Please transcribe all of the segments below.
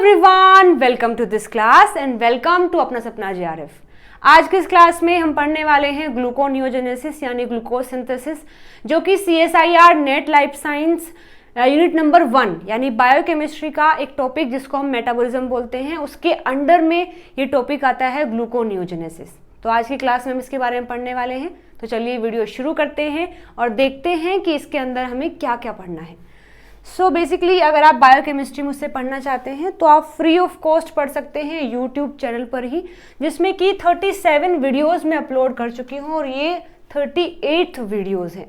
Everyone, welcome to this class and welcome to अपना सपना JRF. आज के इस क्लास में हम पढ़ने वाले हैं ग्लूकोनियोजेनेसिस यानी ग्लूकोज सिंथेसिस, जो कि CSIR net life science unit number 1 यानी बायोकेमिस्ट्री का एक टॉपिक जिसको हम मेटाबॉलिज्म बोलते हैं, उसके अंडर में ये टॉपिक आता है ग्लूकोनियोजेनेसिस। तो आज की क्लास में हम इसके बारे में पढ़ने वाले हैं। तो चलिए वीडियो शुरू करते हैं और देखते हैं कि इसके अंदर हमें क्या क्या पढ़ना है। सो बेसिकली अगर आप बायोकेमिस्ट्री मुझसे पढ़ना चाहते हैं तो आप फ्री ऑफ कॉस्ट पढ़ सकते हैं यूट्यूब चैनल पर ही, जिसमें कि 37 वीडियोस में अपलोड कर चुकी हूँ और ये 38th वीडियोस हैं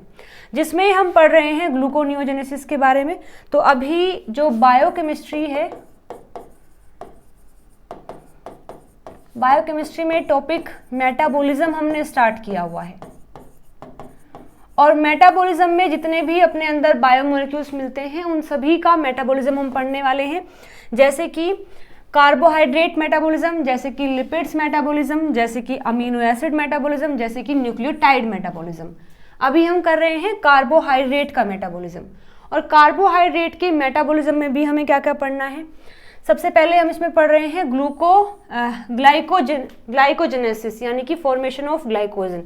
जिसमें हम पढ़ रहे हैं ग्लूकोनियोजेनेसिस के बारे में। तो अभी जो बायोकेमिस्ट्री है, बायोकेमिस्ट्री में टॉपिक मेटाबॉलिज्म हमने स्टार्ट किया हुआ है और मेटाबॉलिज्म में जितने भी अपने अंदर बायोमोलिक्यूल्स मिलते हैं उन सभी का मेटाबॉलिज्म हम पढ़ने वाले हैं, जैसे कि कार्बोहाइड्रेट मेटाबॉलिज्म, जैसे कि लिपिड्स मेटाबॉलिज्म, जैसे कि अमीनो एसिड मेटाबॉलिज्म, जैसे कि न्यूक्लियोटाइड मेटाबॉलिज्म। अभी हम कर रहे हैं कार्बोहाइड्रेट का मेटाबॉलिज्म। और कार्बोहाइड्रेट के मेटाबॉलिज्म में भी हमें क्या क्या पढ़ना है। सबसे पहले हम इसमें पढ़ रहे हैं ग्लाइकोजेनेसिस यानी कि फॉर्मेशन ऑफ ग्लाइकोजन।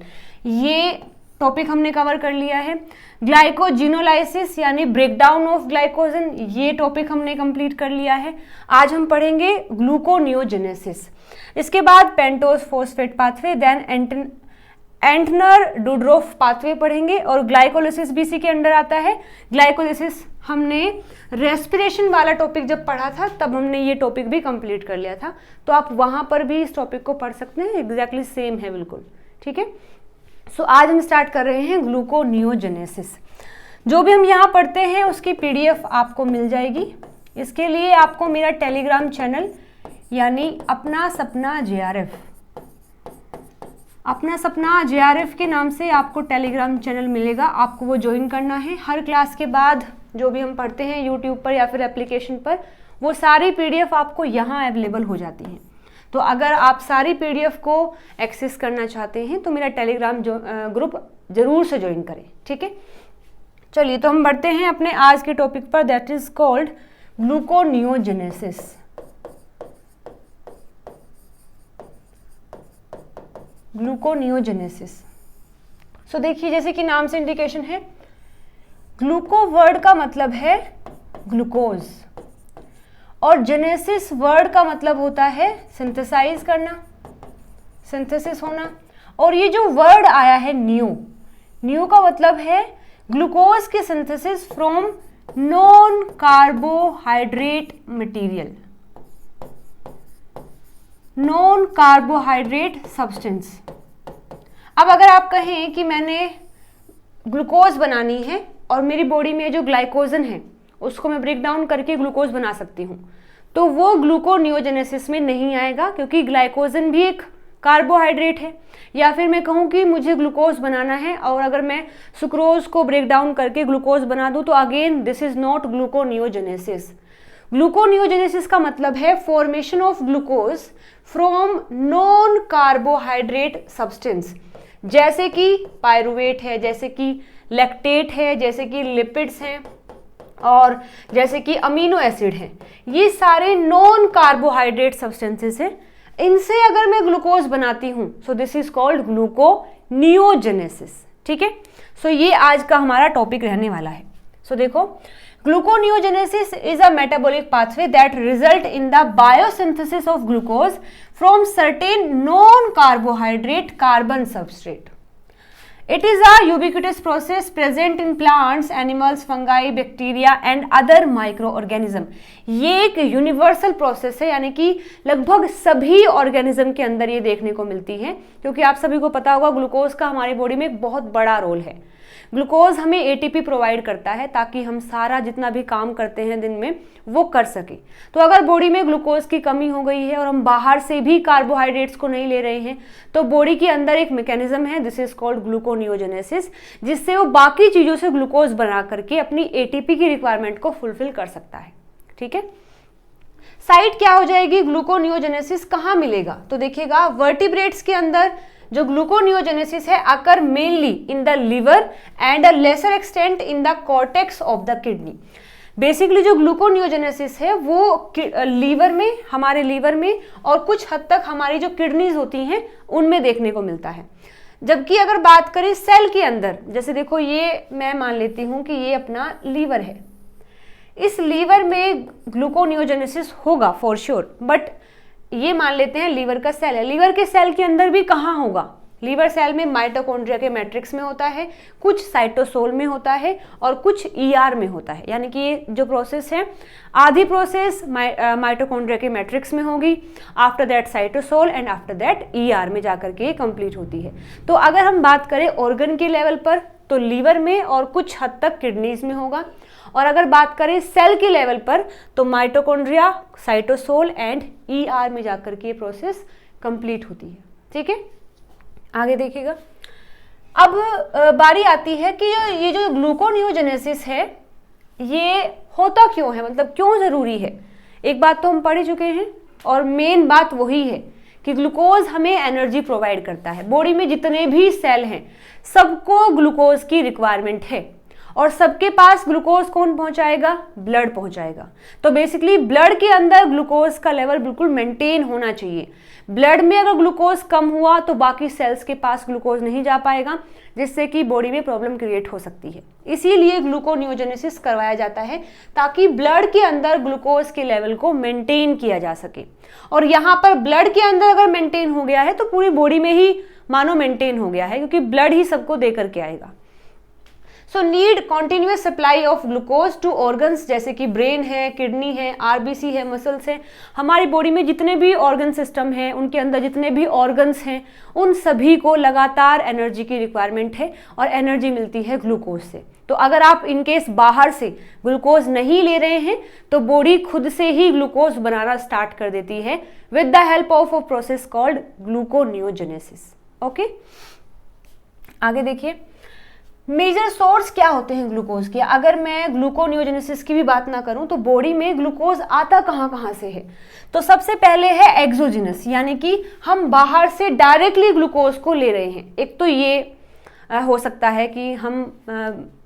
ये टॉपिक हमने कवर कर लिया है। ग्लाइकोजिनोलाइसिस यानी ब्रेकडाउन ऑफ ग्लाइकोजन, ये टॉपिक हमने कंप्लीट कर लिया है। आज हम पढ़ेंगे ग्लूकोनियोजेनेसिस। इसके बाद pentose phosphate pathway, then Entner Doudoroff pathway पढ़ेंगे और ग्लाइकोलिसिस भी इसी के अंडर आता है। ग्लाइकोलिसिस हमने रेस्पिरेशन वाला टॉपिक जब पढ़ा था तब हमने ये टॉपिक भी कंप्लीट कर लिया था, तो आप वहां पर भी इस टॉपिक को पढ़ सकते हैं। एग्जैक्टली सेम है बिल्कुल, ठीक है। सो आज हम स्टार्ट कर रहे हैं ग्लूकोनियोजेनेसिस। जो भी हम यहाँ पढ़ते हैं उसकी PDF आपको मिल जाएगी। इसके लिए आपको मेरा टेलीग्राम चैनल यानी अपना सपना JRF, अपना सपना JRF के नाम से आपको टेलीग्राम चैनल मिलेगा। आपको वो ज्वाइन करना है। हर क्लास के बाद जो भी हम पढ़ते हैं यूट्यूब पर या फिर एप्लीकेशन पर, वो सारी PDF आपको यहाँ अवेलेबल हो जाती हैं। तो अगर आप सारी PDF को एक्सेस करना चाहते हैं तो मेरा टेलीग्राम ग्रुप जरूर से ज्वाइन करें, ठीक है। चलिए तो हम बढ़ते हैं अपने आज के टॉपिक पर, that is called gluconeogenesis. Gluconeogenesis. So देखिए, जैसे कि नाम से इंडिकेशन है, ग्लूको वर्ड का मतलब है ग्लूकोज और जेनेसिस वर्ड का मतलब होता है सिंथेसाइज करना, सिंथेसिस होना। और ये जो वर्ड आया है न्यू का मतलब है ग्लूकोज की synthesis from non carbohydrate material, non carbohydrate substance. अब अगर आप कहें कि मैंने ग्लूकोज बनानी है और मेरी बॉडी में जो ग्लाइकोजन है उसको मैं ब्रेक डाउन करके ग्लूकोज बना सकती हूँ, तो वो ग्लूकोनियोजेनेसिस में नहीं आएगा, क्योंकि ग्लाइकोजन भी एक कार्बोहाइड्रेट है। या फिर मैं कहूँ कि मुझे ग्लूकोज बनाना है और अगर मैं सुक्रोज को ब्रेक डाउन करके ग्लूकोज बना दूँ तो again this is not gluconeogenesis. Gluconeogenesis का मतलब है formation of glucose from non carbohydrate substance, जैसे कि पायरुवेट है, जैसे कि लैक्टेट है, जैसे कि लिपिड्स हैं और जैसे कि अमीनो एसिड है। ये सारे नॉन कार्बोहाइड्रेट सब्सटेंसेस हैं। इनसे अगर मैं ग्लूकोज बनाती हूं so this is called gluconeogenesis, ठीक है। सो ये आज का हमारा टॉपिक रहने वाला है। सो देखो, gluconeogenesis is a metabolic pathway that result in the biosynthesis of glucose from certain non carbohydrate carbon substrate. It is a ubiquitous process present in plants, animals, fungi, bacteria and other microorganism। ये एक universal process है, यानी कि लगभग सभी organism के अंदर ये देखने को मिलती है, क्योंकि आप सभी को पता होगा ग्लूकोज का हमारी बॉडी में एक बहुत बड़ा रोल है। ग्लूकोज हमें ATP प्रोवाइड करता है ताकि हम सारा जितना भी काम करते हैं दिन में वो कर सके। तो अगर बॉडी में ग्लूकोज की कमी हो गई है और हम बाहर से भी कार्बोहाइड्रेट्स को नहीं ले रहे हैं तो बॉडी के अंदर एक मैकेनिज्म है, दिस इज कॉल्ड ग्लूकोनियोजेनेसिस, जिससे वो बाकी चीजों से ग्लूकोज बना करके अपनी ATP की रिक्वायरमेंट को फुलफिल कर सकता है, ठीक है। साइट क्या हो जाएगी, ग्लूकोनियोजेनेसिस कहाँ मिलेगा, तो देखिएगा वर्टिब्रेट्स के अंदर जो ग्लूकोनियोजेनेसिस है occur mainly in the liver and a lesser extent in the cortex of the kidney. Basically जो ग्लूकोनियोजेनेसिस है वो लीवर में, हमारे लीवर में और कुछ हद तक हमारी जो किडनीज होती हैं उनमें देखने को मिलता है। जबकि अगर बात करें सेल के अंदर, जैसे देखो ये मैं मान लेती हूँ कि ये अपना लीवर है, इस लीवर में ग्लूकोनियोजेनेसिस होगा फॉर श्योर, बट ये मान लेते हैं लीवर का सेल है। लीवर के सेल के अंदर भी कहाँ होगा? लीवर सेल में माइटोकॉन्ड्रिया के मैट्रिक्स में होता है, कुछ साइटोसोल में होता है और कुछ ईआर में होता है। यानी कि ये जो प्रोसेस है, आधी प्रोसेस माइटोकॉन्ड्रिया के मैट्रिक्स में होगी, after that cytosol and after that ER में जाकर के कंप्लीट होती है। तो अगर हम बात करें ऑर्गन के लेवल पर तो लीवर में और कुछ हद तक किडनीज में होगा, और अगर बात करें सेल के लेवल पर तो माइटोकॉन्ड्रिया, साइटोसोल एंड ईआर में जाकर के ये प्रोसेस कंप्लीट होती है। ठीक है, आगे देखिएगा। अब बारी आती है कि ये जो ग्लूकोनियोजेनेसिस है ये होता क्यों है, मतलब क्यों ज़रूरी है। एक बात तो हम पढ़ ही चुके हैं और मेन बात वही है कि ग्लूकोज हमें एनर्जी प्रोवाइड करता है। बॉडी में जितने भी सेल हैं सबको ग्लूकोज की रिक्वायरमेंट है, और सबके पास ग्लूकोज कौन पहुंचाएगा? ब्लड पहुंचाएगा। तो बेसिकली ब्लड के अंदर ग्लूकोज का लेवल बिल्कुल मेंटेन होना चाहिए। ब्लड में अगर ग्लूकोज कम हुआ तो बाकी सेल्स के पास ग्लूकोज नहीं जा पाएगा, जिससे कि बॉडी में प्रॉब्लम क्रिएट हो सकती है। इसीलिए ग्लूकोनियोजेनेसिस करवाया जाता है ताकि ब्लड के अंदर ग्लूकोज के लेवल को मेंटेन किया जा सके। और यहाँ पर ब्लड के अंदर अगर मेंटेन हो गया है तो पूरी बॉडी में ही मानो मेंटेन हो गया है, क्योंकि ब्लड ही सबको दे करके आएगा। So need continuous supply of glucose to organs, जैसे कि ब्रेन है, किडनी है, आरबीसी है, मसल्स है। हमारी बॉडी में जितने भी ऑर्गन सिस्टम है, उनके अंदर जितने भी ऑर्गन्स हैं, उन सभी को लगातार एनर्जी की रिक्वायरमेंट है, और एनर्जी मिलती है ग्लूकोज से। तो अगर आप इनकेस बाहर से ग्लूकोज नहीं ले रहे हैं तो बॉडी खुद से ही ग्लूकोज बनाना स्टार्ट कर देती है with the help of a process called gluconeogenesis. Okay, आगे देखिए मेजर सोर्स क्या होते हैं ग्लूकोज के। अगर मैं ग्लूकोनियोजेनेसिस की भी बात ना करूं तो बॉडी में ग्लूकोज आता कहाँ से है, तो सबसे पहले है एक्सोजिनस, यानी कि हम बाहर से डायरेक्टली ग्लूकोज को ले रहे हैं। एक तो ये हो सकता है कि हम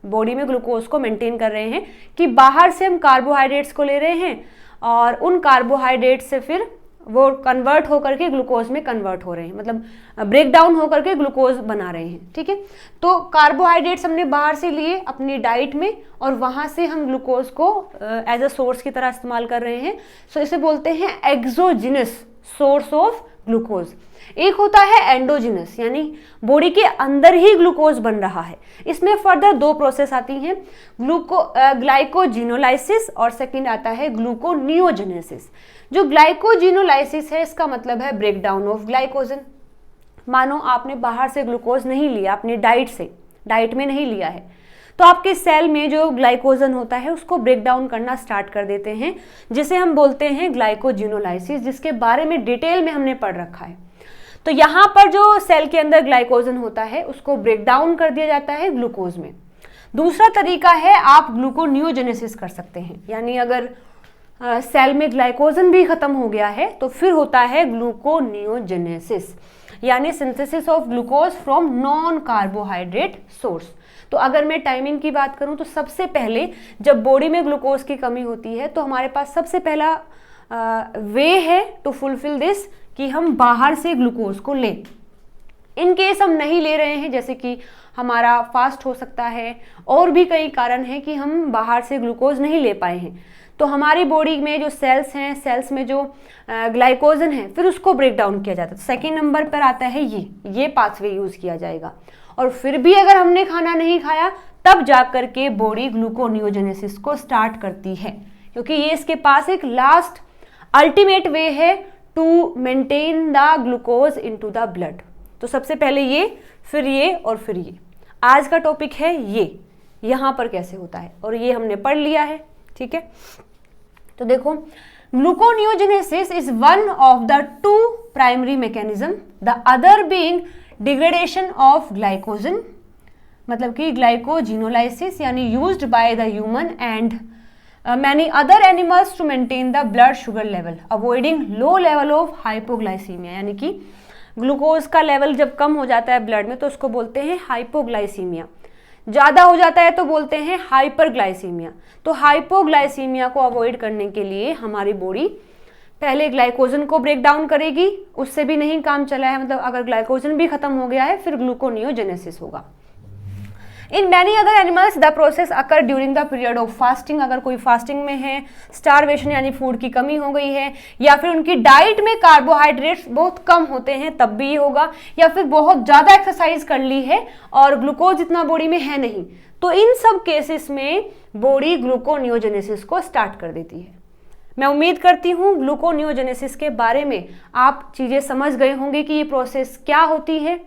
बॉडी में ग्लूकोज को मेंटेन कर रहे हैं कि बाहर से हम कार्बोहाइड्रेट्स को ले रहे हैं और उन कार्बोहाइड्रेट से फिर वो कन्वर्ट होकर के ग्लूकोज में कन्वर्ट हो रहे हैं, मतलब ब्रेक डाउन होकर के ग्लूकोज बना रहे हैं। ठीक है, तो कार्बोहाइड्रेट्स हमने बाहर से लिए अपनी डाइट में और वहां से हम ग्लूकोज को एज अ सोर्स की तरह इस्तेमाल कर रहे हैं। सो इसे बोलते हैं एक्सोजिनस सोर्स ऑफ ग्लूकोज। एक होता है एंडोजिनस, यानी बॉडी के अंदर ही ग्लूकोज बन रहा है। इसमें फर्दर दो प्रोसेस आती हैं, ग्लाइकोजिनोलाइसिस और सेकंड आता है ग्लूकोनियोजेनेसिस। जो ग्लाइकोजिनोलाइसिस है इसका मतलब है ब्रेक डाउन ऑफ ग्लाइकोजन। मानो आपने बाहर से ग्लूकोज नहीं लिया, अपनी डाइट में नहीं लिया है, तो आपके सेल में जो ग्लाइकोजन होता है उसको ब्रेक डाउन करना स्टार्ट कर देते हैं, जिसे हम बोलते हैं ग्लाइकोजिनोलाइसिस, जिसके बारे में डिटेल में हमने पढ़ रखा है। तो यहाँ पर जो सेल के अंदर ग्लाइकोजन होता है उसको ब्रेक डाउन कर दिया जाता है ग्लूकोज में। दूसरा तरीका है आप ग्लूकोनियोजेनेसिस कर सकते हैं, यानी अगर सेल में ग्लाइकोजन भी खत्म हो गया है तो फिर होता है ग्लूकोनियोजेनेसिस, यानी synthesis of glucose from non carbohydrate source. तो अगर मैं टाइमिंग की बात करूं तो सबसे पहले जब बॉडी में ग्लूकोज की कमी होती है तो हमारे पास सबसे पहला वे है टू फुलफिल दिस कि हम बाहर से ग्लूकोज को लें। इन केस हम नहीं ले रहे हैं, जैसे कि हमारा फास्ट हो सकता है और भी कई कारण हैं कि हम बाहर से ग्लूकोज नहीं ले पाए हैं, तो हमारी बॉडी में जो सेल्स हैं, सेल्स में जो ग्लाइकोजन है फिर उसको ब्रेक डाउन किया जाता है। सेकेंड नंबर पर आता है ये पाथवे यूज किया जाएगा। और फिर भी अगर हमने खाना नहीं खाया तब जाकर के बॉडी ग्लूकोनियोजेनेसिस को स्टार्ट करती है, क्योंकि ये इसके पास एक लास्ट अल्टीमेट वे है to maintain the glucose into the blood. तो सबसे पहले ये, फिर ये और फिर ये। आज का टॉपिक है ये, यहाँ पर कैसे होता है, और ये हमने पढ़ लिया है। ठीक है, तो देखो gluconeogenesis is one of the two primary mechanism, the other being degradation of glycogen, मतलब कि ग्लाइकोजिनोलाइसिस, यानी used by the human and many other animals to maintain the blood sugar level, avoiding low level of hypoglycemia, यानी कि glucose का level जब कम हो जाता है ब्लड में तो उसको बोलते हैं हाइपोग्लाइसीमिया। ज़्यादा हो जाता है तो बोलते हैं हाइपरग्लाइसीमिया। तो हाइपोग्लाइसीमिया को अवॉइड करने के लिए हमारी बॉडी पहले ग्लाइकोजन को ब्रेक डाउन करेगी, उससे भी नहीं काम चला है, मतलब अगर ग्लाइकोजन भी खत्म हो गया है, फिर ग्लूकोनियोजेनेसिस होगा। In many other animals the process occur during the period of fasting. अगर कोई फास्टिंग में है, स्टारवेशन यानी फूड की कमी हो गई है, या फिर उनकी डाइट में कार्बोहाइड्रेट्स बहुत कम होते हैं, तब भी ये होगा, या फिर बहुत ज़्यादा एक्सरसाइज कर ली है और ग्लूकोज इतना बॉडी में है नहीं, तो इन सब केसेस में बॉडी ग्लूकोनियोजेनेसिस को स्टार्ट कर देती है। मैं उम्मीद करती हूँ ग्लूकोनियोजेनेसिस के बारे में आप चीज़ें समझ गए होंगे कि ये प्रोसेस क्या होती है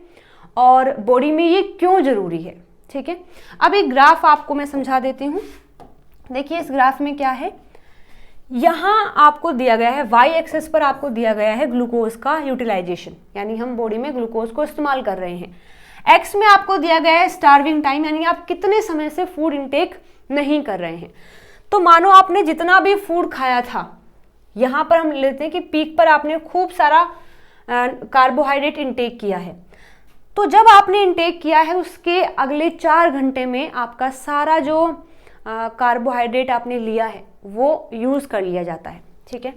और बॉडी में ये क्यों ज़रूरी है। ठीक है, अब एक ग्राफ आपको मैं समझा देती हूँ। देखिए इस ग्राफ में क्या है, यहाँ आपको दिया गया है वाई एक्सेस पर आपको दिया गया है ग्लूकोज का यूटिलाइजेशन, यानी हम बॉडी में ग्लूकोज को इस्तेमाल कर रहे हैं। एक्स में आपको दिया गया है स्टार्विंग टाइम, यानी आप कितने समय से फूड इंटेक नहीं कर रहे हैं। तो मानो आपने जितना भी फूड खाया था, यहाँ पर हम लेते हैं कि पीक पर आपने खूब सारा कार्बोहाइड्रेट इंटेक किया है, तो जब आपने इंटेक किया है उसके अगले 4 घंटे में आपका सारा जो कार्बोहाइड्रेट आपने लिया है वो यूज़ कर लिया जाता है। ठीक है,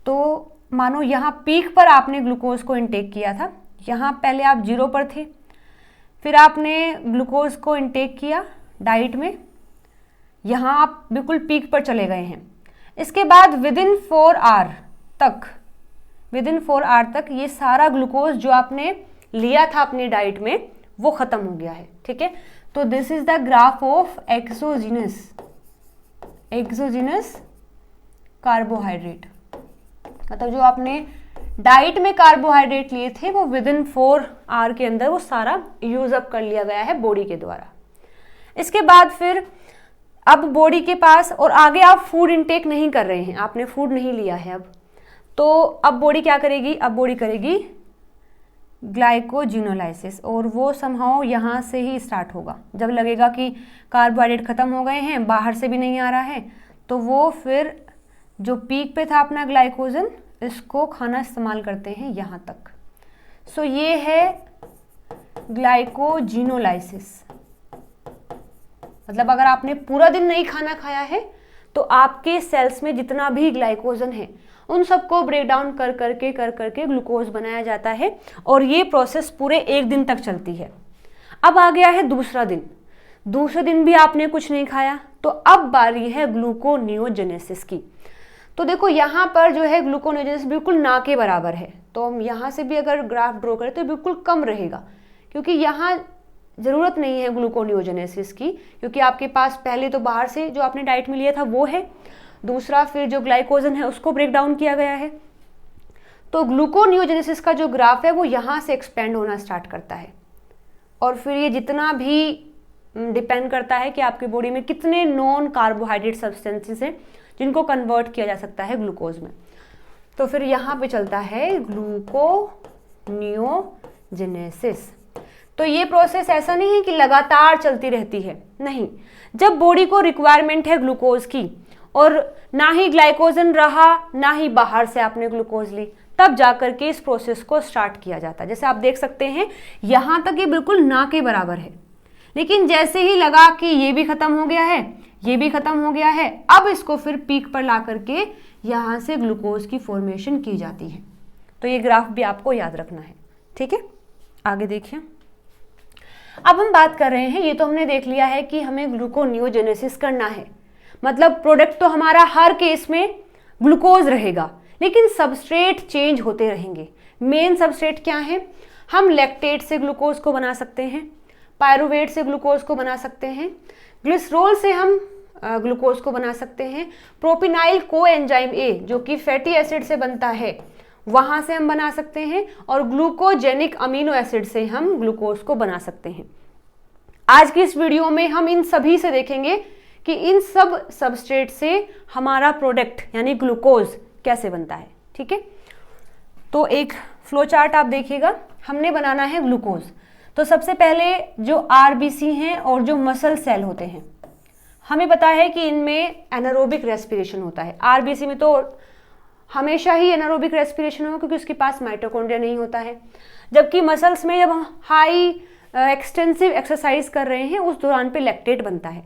तो मानो यहाँ पीक पर आपने ग्लूकोज को इंटेक किया था, यहाँ पहले आप 0 पर थे, फिर आपने ग्लूकोज को इंटेक किया डाइट में, यहाँ आप बिल्कुल पीक पर चले गए हैं। इसके बाद विदिन 4 आवर तक ये सारा ग्लूकोज जो आपने लिया था अपनी डाइट में वो खत्म हो गया है। ठीक है, तो this is the graph of exogenous carbohydrate, मतलब जो आपने डाइट में कार्बोहाइड्रेट लिए थे वो विदिन 4 आवर के अंदर वो सारा यूज अप कर लिया गया है बॉडी के द्वारा। इसके बाद फिर अब बॉडी के पास, और आगे आप फूड इंटेक नहीं कर रहे हैं, आपने फूड नहीं लिया है अब, तो अब बॉडी क्या करेगी, अब बॉडी करेगी ग्लाइकोजिनोलाइसिस, और वो समहाउ यहाँ से ही स्टार्ट होगा। जब लगेगा कि कार्बोहाइड्रेट ख़त्म हो गए हैं, बाहर से भी नहीं आ रहा है, तो वो फिर जो पीक पे था अपना ग्लाइकोजन, इसको खाना इस्तेमाल करते हैं यहाँ तक। सो ये है ग्लाइकोजिनोलाइसिस, मतलब अगर आपने पूरा दिन नहीं खाना खाया है तो आपके सेल्स में जितना भी ग्लाइकोजन है उन सबको ब्रेक डाउन कर करके ग्लूकोज बनाया जाता है, और ये प्रोसेस पूरे 1 दिन तक चलती है। अब आ गया है दूसरे दिन भी आपने कुछ नहीं खाया, तो अब बारी है ग्लूकोनियोजेनेसिस की। तो देखो यहाँ पर जो है ग्लूकोनियोजेनेसिस बिल्कुल ना के बराबर है, तो हम यहाँ से भी अगर ग्राफ ड्रॉ करें तो बिल्कुल कम रहेगा, क्योंकि यहाँ ज़रूरत नहीं है ग्लूकोनियोजेनेसिस की, क्योंकि आपके पास पहले तो बाहर से जो आपने डाइट में लिया था वो है, दूसरा फिर जो ग्लाइकोजन है उसको ब्रेक डाउन किया गया है। तो ग्लूकोनियोजेनेसिस का जो ग्राफ है वो यहाँ से एक्सपेंड होना स्टार्ट करता है, और फिर ये जितना भी डिपेंड करता है कि आपकी बॉडी में कितने नॉन कार्बोहाइड्रेट सब्सटेंसेस हैं जिनको कन्वर्ट किया जा सकता है ग्लूकोज में। तो फिर यहाँ पे चलता है ग्लूकोनियोजेनेसिस। तो ये प्रोसेस ऐसा नहीं है कि लगातार चलती रहती है, नहीं, जब बॉडी को रिक्वायरमेंट है ग्लूकोज की और ना ही ग्लाइकोजन रहा ना ही बाहर से आपने ग्लूकोज ली, तब जाकर के इस प्रोसेस को स्टार्ट किया जाता है। जैसे आप देख सकते हैं यहाँ तक ये बिल्कुल ना के बराबर है, लेकिन जैसे ही लगा कि ये भी खत्म हो गया है, ये भी खत्म हो गया है, अब इसको फिर पीक पर ला करके यहाँ से ग्लूकोज की फॉर्मेशन की जाती है। तो ये ग्राफ भी आपको याद रखना है। ठीक है, आगे देखिए। अब हम बात कर रहे हैं, ये तो हमने देख लिया है कि हमें ग्लूकोनियोजेनेसिस करना है, मतलब प्रोडक्ट तो हमारा हर केस में ग्लूकोज रहेगा, लेकिन सबस्ट्रेट चेंज होते रहेंगे। मेन सबस्ट्रेट क्या है, हम लैक्टेट से ग्लूकोज को बना सकते हैं, पायरुवेट से ग्लूकोज को बना सकते हैं, ग्लिसरॉल से हम ग्लूकोज को बना सकते हैं, प्रोपिनाइल कोएंजाइम ए जो कि फैटी एसिड से बनता है वहाँ से हम बना सकते हैं, और ग्लूकोजेनिक अमीनो एसिड से हम ग्लूकोज को बना सकते हैं। आज की इस वीडियो में हम इन सभी से देखेंगे कि इन सब सबस्ट्रेट से हमारा प्रोडक्ट यानी ग्लूकोज कैसे बनता है। ठीक है, तो एक फ्लो चार्ट आप देखिएगा, हमने बनाना है ग्लूकोज। तो सबसे पहले जो आरबीसी हैं और जो मसल सेल होते हैं, हमें पता है कि इनमें एनारोबिक रेस्पिरेशन होता है। आरबीसी में तो हमेशा ही एनारोबिक रेस्पिरेशन होगा क्योंकि उसके पास माइटोकॉन्ड्रिया नहीं होता है, जबकि मसल्स में जब हाई एक्सटेंसिव एक्सरसाइज कर रहे हैं उस दौरान पे लैक्टेट बनता है।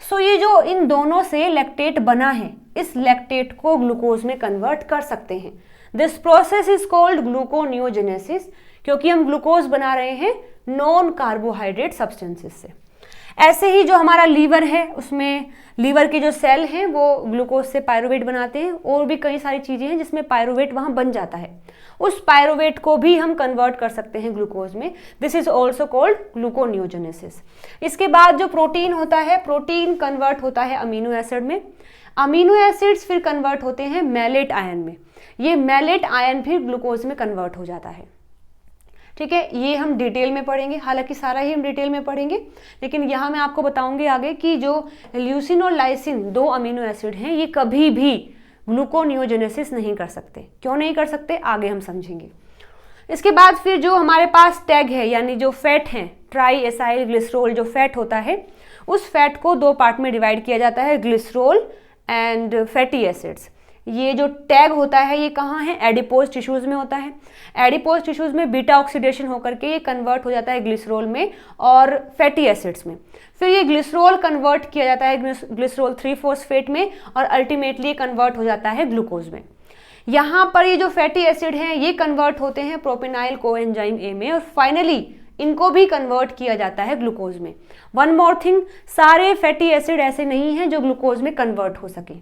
सो ये जो इन दोनों से लैक्टेट बना है, इस लैक्टेट को ग्लूकोज में कन्वर्ट कर सकते हैं। This process is called gluconeogenesis, क्योंकि हम ग्लूकोज बना रहे हैं नॉन कार्बोहाइड्रेट सब्सटेंसेस से। ऐसे ही जो हमारा लीवर है, उसमें लीवर के जो सेल हैं वो ग्लूकोज से पायरुवेट बनाते हैं, और भी कई सारी चीजें हैं जिसमें पायरुवेट वहां बन जाता है। उस पायरुवेट को भी हम कन्वर्ट कर सकते हैं ग्लूकोज में। This is also called gluconeogenesis. इसके बाद जो प्रोटीन होता है, प्रोटीन कन्वर्ट होता है अमीनो एसिड में। अमीनो एसिड्स फिर कन्वर्ट होते हैं मैलेट आयन में। ये मैलेट आयन फिर ग्लूकोज में कन्वर्ट हो जाता है। ठीक है, ये हम डिटेल में पढ़ेंगे, हालांकि सारा ही हम डिटेल में पढ़ेंगे, लेकिन यहाँ मैं आपको बताऊंगी आगे कि जो ल्यूसिन और लाइसिन 2 अमीनो एसिड हैं, ये कभी भी ग्लूकोनियोजेनेसिस नहीं कर सकते। क्यों नहीं कर सकते, आगे हम समझेंगे। इसके बाद फिर जो हमारे पास टैग है, यानी जो फैट है, ट्राई एसाइल ग्लिसरॉल जो फैट होता है, उस फैट को 2 पार्ट में डिवाइड किया जाता है, ग्लिसरॉल एंड फैटी एसिड्स। ये जो टैग होता है ये कहाँ है, एडिपोज टिश्यूज में होता है। एडिपोज टिश्यूज में बीटा ऑक्सीडेशन होकर के ये कन्वर्ट हो जाता है ग्लिसरॉल में और फैटी एसिड्स में। फिर ये ग्लिसरॉल कन्वर्ट किया जाता है ग्लिसरॉल 3-फॉस्फेट में, और अल्टीमेटली कन्वर्ट हो जाता है ग्लूकोज में। यहाँ पर ये जो फैटी एसिड हैं ये कन्वर्ट होते हैं प्रोपेनाइल कोएंजाइम ए में, और फाइनली इनको भी कन्वर्ट किया जाता है ग्लूकोज में। वन मोर थिंग, सारे फैटी एसिड ऐसे नहीं हैं जो ग्लूकोज में कन्वर्ट हो सके,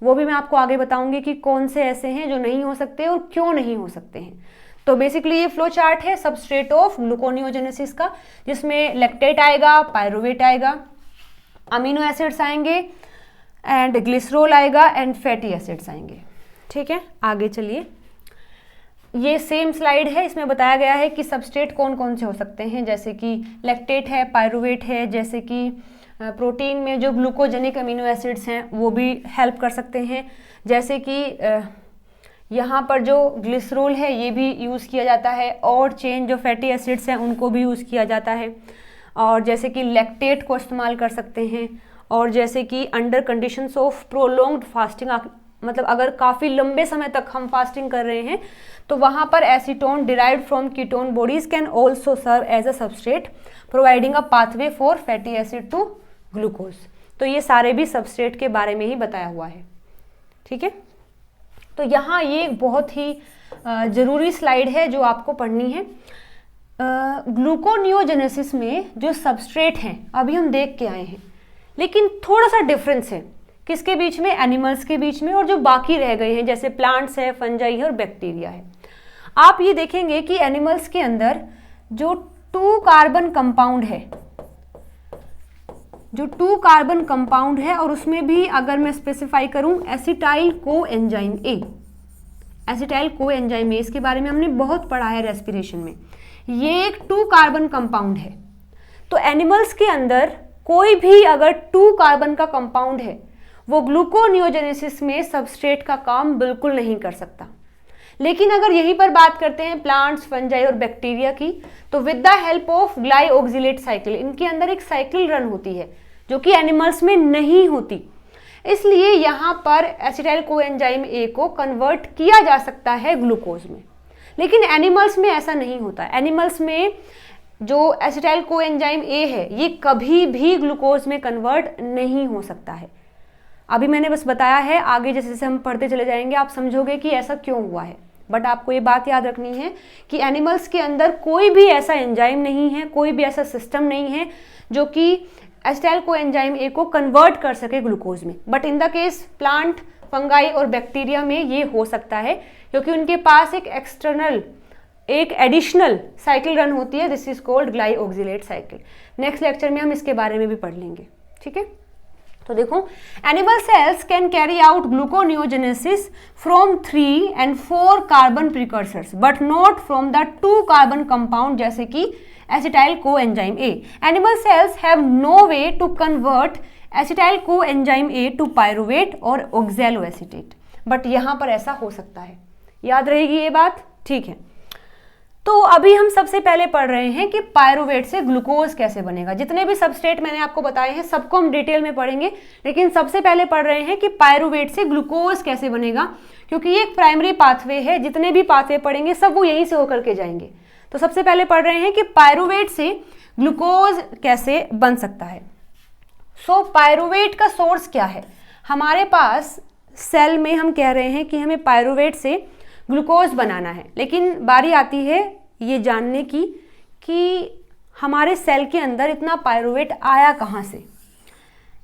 वो भी मैं आपको आगे बताऊंगी कि कौन से ऐसे हैं जो नहीं हो सकते और क्यों नहीं हो सकते हैं। तो बेसिकली ये फ्लो चार्ट है सबस्ट्रेट ऑफ ग्लूकोनियोजेनेसिस का, जिसमें लैक्टेट आएगा, पायरुवेट आएगा, अमीनो एसिड्स आएंगे एंड ग्लिसरॉल आएगा एंड फैटी एसिड्स आएंगे। ठीक है, आगे चलिए। ये सेम स्लाइड है, इसमें बताया गया है कि सबस्ट्रेट कौन कौन से हो सकते हैं, जैसे कि लैक्टेट है, पायरुवेट है, जैसे कि प्रोटीन में जो ग्लूकोजेनिक अमीनो एसिड्स हैं वो भी हेल्प कर सकते हैं, जैसे कि यहाँ पर जो ग्लिसरॉल है ये भी यूज़ किया जाता है, और चेन जो फैटी एसिड्स हैं उनको भी यूज़ किया जाता है, और जैसे कि लैक्टेट को इस्तेमाल कर सकते हैं, और जैसे कि under conditions of prolonged fasting, मतलब अगर काफ़ी लंबे समय तक हम फास्टिंग कर रहे हैं तो वहाँ पर acetone derived from ketone bodies can also serve as a substrate providing a pathway for fatty acid to glucose. तो ये सारे भी सबस्ट्रेट के बारे में ही बताया हुआ है। ठीक है, तो यहाँ ये बहुत ही ज़रूरी स्लाइड है जो आपको पढ़नी है। ग्लूकोनियोजेनेसिस में जो सबस्ट्रेट हैं अभी हम देख के आए हैं, लेकिन थोड़ा सा डिफरेंस है किसके बीच में, एनिमल्स के बीच में, और जो बाकी रह गए हैं जैसे प्लांट्स है, फंजाई है और बैक्टीरिया है। आप ये देखेंगे कि एनिमल्स के अंदर जो 2 कार्बन कंपाउंड है, जो 2 कार्बन कंपाउंड है, और उसमें भी अगर मैं स्पेसिफाई करूं एसिटाइल कोएंजाइम ए, एसिटाइल कोएंजाइम ए, इसके बारे में हमने बहुत पढ़ा है रेस्पिरेशन में। ये एक 2 कार्बन कंपाउंड है। तो एनिमल्स के अंदर कोई भी अगर 2 कार्बन का कंपाउंड है वो ग्लूकोनियोजेनेसिस में सबस्ट्रेट का काम बिल्कुल नहीं कर सकता। लेकिन अगर यहीं पर बात करते हैं प्लांट्स, फंजाई और बैक्टीरिया की, तो with the help of glyoxylate cycle, इनके अंदर एक साइकिल रन होती है जो कि एनिमल्स में नहीं होती। इसलिए यहाँ पर एसिटाइल कोएंजाइम ए को कन्वर्ट किया जा सकता है ग्लूकोज में, लेकिन एनिमल्स में ऐसा नहीं होता। एनिमल्स में जो एसिटाइल कोएंजाइम ए है ये कभी भी ग्लूकोज में कन्वर्ट नहीं हो सकता है। अभी मैंने बस बताया है, आगे जैसे जैसे हम पढ़ते चले जाएंगे आप समझोगे कि ऐसा क्यों हुआ है। बट आपको ये बात याद रखनी है कि एनिमल्स के अंदर कोई भी ऐसा एंजाइम नहीं है, कोई भी ऐसा सिस्टम नहीं है जो कि एसिटाइल कोएंजाइम ए को कन्वर्ट कर सके ग्लूकोज में। But in the case plant, fungi और बैक्टीरिया में ये हो सकता है, क्योंकि उनके पास एक एक्सटर्नल, एक एडिशनल साइकिल रन होती है। This is called glyoxylate cycle. Next lecture में हम इसके बारे में भी पढ़ लेंगे। ठीक है, तो देखो, animal cells can carry out gluconeogenesis from 3 and 4 carbon precursors but not from the 2 carbon compound जैसे कि acetyl coenzyme A. Animal cells have no way to convert acetyl coenzyme A to pyruvate और oxaloacetate, but यहाँ पर ऐसा हो सकता है। याद रहेगी ये बात? ठीक है, तो अभी हम सबसे पहले पढ़ रहे हैं कि पायरुवेट से ग्लूकोज कैसे बनेगा। जितने भी सबस्ट्रेट मैंने आपको बताए हैं सबको हम डिटेल में पढ़ेंगे, लेकिन सबसे पहले पढ़ रहे हैं कि पायरुवेट से ग्लूकोज कैसे बनेगा, क्योंकि ये एक प्राइमरी पाथवे है। जितने भी पाथवे पढ़ेंगे सब वो यहीं से होकर के जाएंगे। तो सबसे पहले पढ़ रहे हैं कि पायरुवेट से ग्लूकोज कैसे बन सकता है। सो पायरुवेट का सोर्स क्या है? हमारे पास सेल में हम कह रहे हैं कि हमें पायरुवेट से ग्लूकोज बनाना है, लेकिन बारी आती है ये जानने की कि हमारे सेल के अंदर इतना पायरुवेट आया कहाँ से।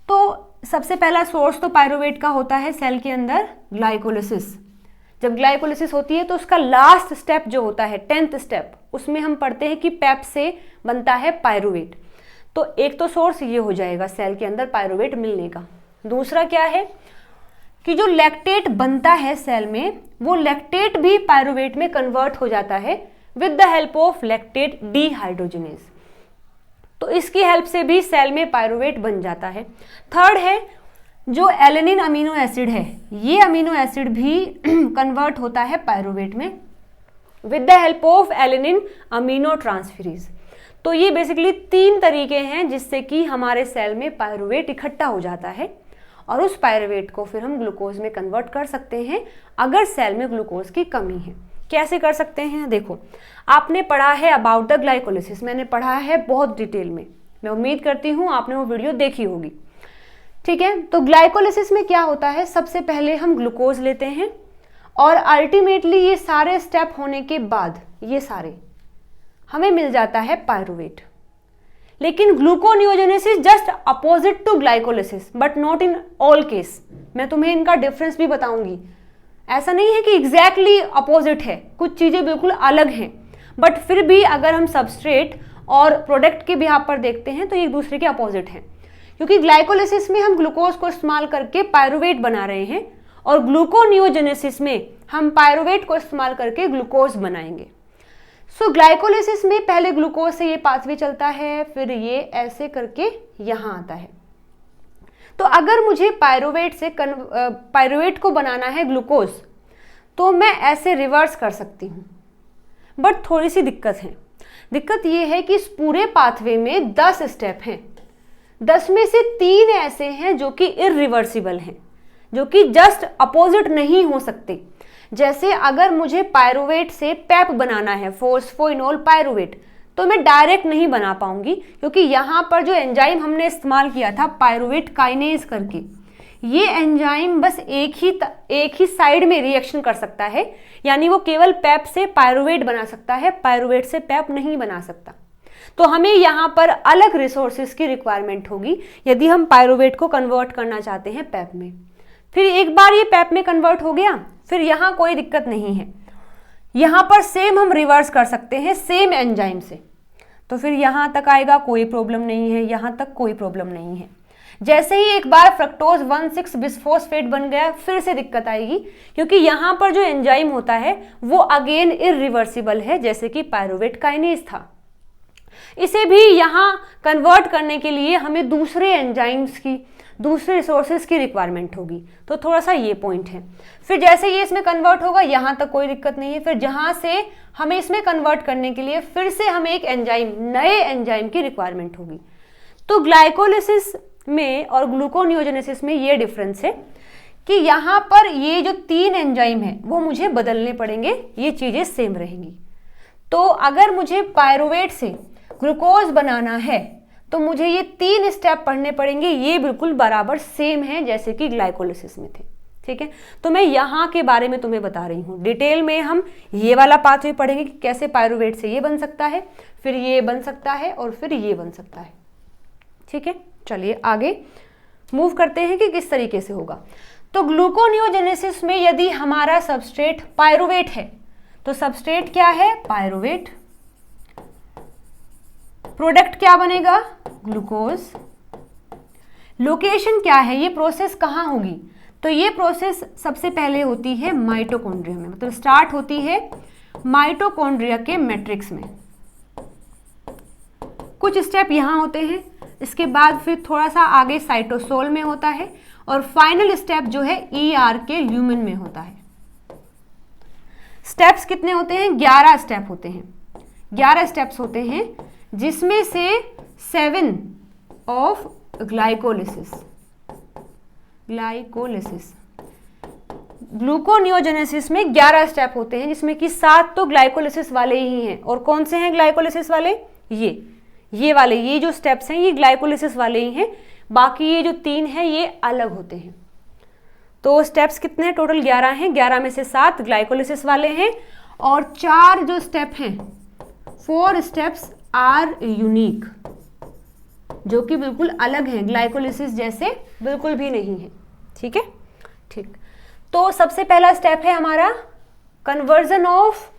तो सबसे पहला सोर्स तो पायरुवेट का होता है सेल के अंदर ग्लाइकोलिसिस। जब ग्लाइकोलिसिस होती है तो उसका लास्ट स्टेप जो होता है 10th स्टेप, उसमें हम पढ़ते हैं कि पेप से बनता है पायरुवेट। तो एक तो सोर्स ये हो जाएगा सेल के अंदर पायरुवेट मिलने का। दूसरा क्या है कि जो लैक्टेट बनता है सेल में, वो लैक्टेट भी पायरुवेट में कन्वर्ट हो जाता है with the help of lactate dehydrogenase. तो इसकी हेल्प से भी सेल में पायरुवेट बन जाता है। थर्ड है जो एलेनिन अमीनो एसिड है, ये अमीनो एसिड भी कन्वर्ट होता है पायरुवेट में with the help of alanine amino transferase. तो ये बेसिकली 3 तरीके हैं जिससे कि हमारे सेल में पायरुवेट इकट्ठा हो जाता है और उस पायरुवेट को फिर हम ग्लूकोज में कन्वर्ट कर सकते हैं अगर सेल में ग्लूकोज की कमी है। कैसे कर सकते हैं? देखो, आपने पढ़ा है अबाउट द ग्लाइकोलिसिस, मैंने पढ़ा है बहुत डिटेल में, मैं उम्मीद करती हूँ आपने वो वीडियो देखी होगी। ठीक है, तो ग्लाइकोलिसिस में क्या होता है, सबसे पहले हम ग्लूकोज लेते हैं और अल्टीमेटली ये सारे स्टेप होने के बाद ये सारे हमें मिल जाता है पायरुवेट। लेकिन gluconeogenesis just opposite to glycolysis but not in all case. मैं तुम्हें इनका डिफरेंस भी बताऊंगी। ऐसा नहीं है कि एग्जैक्टली अपोजिट है, कुछ चीजें बिल्कुल अलग हैं, बट फिर भी अगर हम सबस्ट्रेट और प्रोडक्ट के बिहाफ पर देखते हैं तो एक दूसरे के अपोजिट हैं, क्योंकि ग्लाइकोलिसिस में हम ग्लूकोज को इस्तेमाल करके पायरुवेट बना रहे हैं और ग्लूकोनियोजेनेसिस में हम पायरुवेट को इस्तेमाल करके ग्लूकोज बनाएंगे। सो ग्लाइकोलिसिस में पहले ग्लूकोज से ये पाथवे चलता है, फिर ये ऐसे करके यहाँ आता है। तो अगर मुझे पायरुवेट को बनाना है ग्लूकोज, तो मैं ऐसे रिवर्स कर सकती हूँ, बट थोड़ी सी दिक्कत है। दिक्कत ये है कि इस पूरे पाथवे में 10 स्टेप हैं, 10 में से 3 ऐसे हैं जो कि इरिवर्सिबल हैं, जो कि जस्ट अपोजिट नहीं हो सकते। जैसे अगर मुझे पायरुवेट से पेप बनाना है, फोस्फोइनोल पायरुवेट, तो मैं डायरेक्ट नहीं बना पाऊंगी, क्योंकि यहाँ पर जो एंजाइम हमने इस्तेमाल किया था पायरुवेट काइनेज करके, ये एंजाइम बस एक ही साइड में रिएक्शन कर सकता है, यानी वो केवल पेप से पायरुवेट बना सकता है, पायरुवेट से पेप नहीं बना सकता। तो हमें यहाँ पर अलग रिसोर्सेज की रिक्वायरमेंट होगी यदि हम पायरुवेट को कन्वर्ट करना चाहते हैं पेप में। फिर एक बार ये पेप में कन्वर्ट हो गया, फिर यहाँ कोई दिक्कत नहीं है, यहाँ पर सेम हम रिवर्स कर सकते हैं सेम एंजाइम से। तो फिर यहाँ तक आएगा, कोई प्रॉब्लम नहीं है, यहाँ तक कोई प्रॉब्लम नहीं है। जैसे ही एक बार फ्रक्टोज 1,6 बिस्फोस्फेट बन गया, फिर से दिक्कत आएगी, क्योंकि यहाँ पर जो एंजाइम होता है वो अगेन इरिवर्सिबल है, जैसे कि पायरुवेट काइनेज था। इसे भी यहाँ कन्वर्ट करने के लिए हमें दूसरे एंजाइम्स की, दूसरे रिसोर्सेज की रिक्वायरमेंट होगी। तो थोड़ा सा ये पॉइंट है। फिर जैसे ये इसमें कन्वर्ट होगा, यहाँ तक कोई दिक्कत नहीं है। फिर जहाँ से हमें इसमें कन्वर्ट करने के लिए फिर से हमें एक एंजाइम, नए एंजाइम की रिक्वायरमेंट होगी। तो ग्लाइकोलिसिस में और ग्लूकोनियोजेनेसिस में ये डिफरेंस है कि यहाँ पर ये जो 3 एंजाइम है वो मुझे बदलने पड़ेंगे, ये चीज़ें सेम रहेंगी। तो अगर मुझे पायरुवेट से ग्लूकोज बनाना है तो मुझे ये 3 स्टेप पढ़ने पड़ेंगे, ये बिल्कुल बराबर सेम है जैसे कि ग्लाइकोलिसिस में थे। ठीक है, तो मैं यहाँ के बारे में तुम्हें बता रही हूँ। डिटेल में हम ये वाला पाथवे पढ़ेंगे कि कैसे पायरुवेट से ये बन सकता है, फिर ये बन सकता है और फिर ये बन सकता है। ठीक है, चलिए आगे मूव करते हैं कि किस तरीके से होगा। तो ग्लूकोनियोजेनेसिस में यदि हमारा सबस्ट्रेट पायरुवेट है तो सबस्ट्रेट क्या है? पायरुवेट। प्रोडक्ट क्या बनेगा? ग्लूकोज। लोकेशन क्या है? ये प्रोसेस कहाँ होगी? तो ये प्रोसेस सबसे पहले होती है माइटोकॉन्ड्रिया में, मतलब स्टार्ट होती है माइटोकॉन्ड्रिया के मैट्रिक्स में। कुछ स्टेप यहाँ होते हैं, इसके बाद फिर थोड़ा सा आगे साइटोसोल में होता है और फाइनल स्टेप जो है ER के ल्यूमेन में होता है। स्टेप्स कितने होते हैं? 11 स्टेप होते हैं। 11 स्टेप्स होते हैं जिसमें से 7 ऑफ ग्लाइकोलिसिस ग्लूकोनियोजेनेसिस में 11 स्टेप होते हैं, जिसमें कि 7 तो ग्लाइकोलिसिस वाले ही हैं। और कौन से हैं ग्लाइकोलिसिस वाले? ये वाले, ये जो स्टेप्स हैं ये ग्लाइकोलिसिस वाले ही हैं, बाकी ये जो 3 हैं ये अलग होते हैं। तो स्टेप्स कितने हैं? टोटल 11 हैं, 11 में से 7 ग्लाइकोलिसिस वाले हैं और 4 जो स्टेप हैं, 4 स्टेप्स आर यूनिक, जो कि बिल्कुल अलग हैं, ग्लाइकोलिसिस जैसे बिल्कुल भी नहीं है। ठीक है, ठीक। तो सबसे पहला स्टेप है हमारा कन्वर्जन ऑफ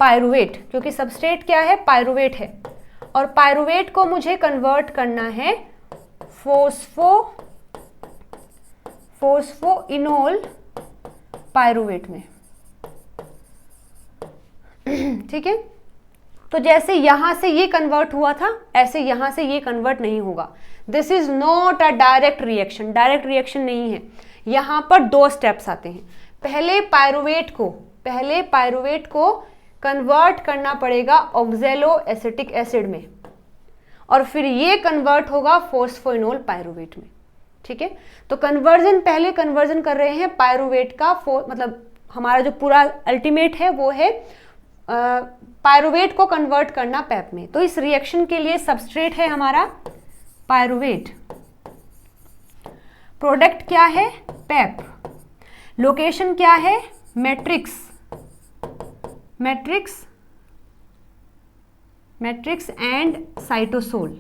पायरुवेट, क्योंकि सबस्ट्रेट क्या है? पायरुवेट है, और पायरुवेट को मुझे कन्वर्ट करना है फोस्फोइनोल पायरुवेट में। ठीक है, तो जैसे यहां से ये कन्वर्ट हुआ था, ऐसे यहां से ये कन्वर्ट नहीं होगा। This is not a direct reaction, direct reaction नहीं है। यहां पर 2 स्टेप्स आते हैं। पहले पायरुवेट को कन्वर्ट करना पड़ेगा ऑक्जेलो एसिटिक एसिड में, और फिर ये कन्वर्ट होगा फोस्फोइनोल पायरुवेट में। ठीक है, तो पहले कन्वर्जन कर रहे हैं पायरुवेट का, मतलब हमारा जो पूरा अल्टीमेट है वो है पायरुवेट को कन्वर्ट करना पैप में। तो इस रिएक्शन के लिए सबस्ट्रेट है हमारा पायरुवेट, प्रोडक्ट क्या है? पैप, लोकेशन क्या है? Matrix and cytosol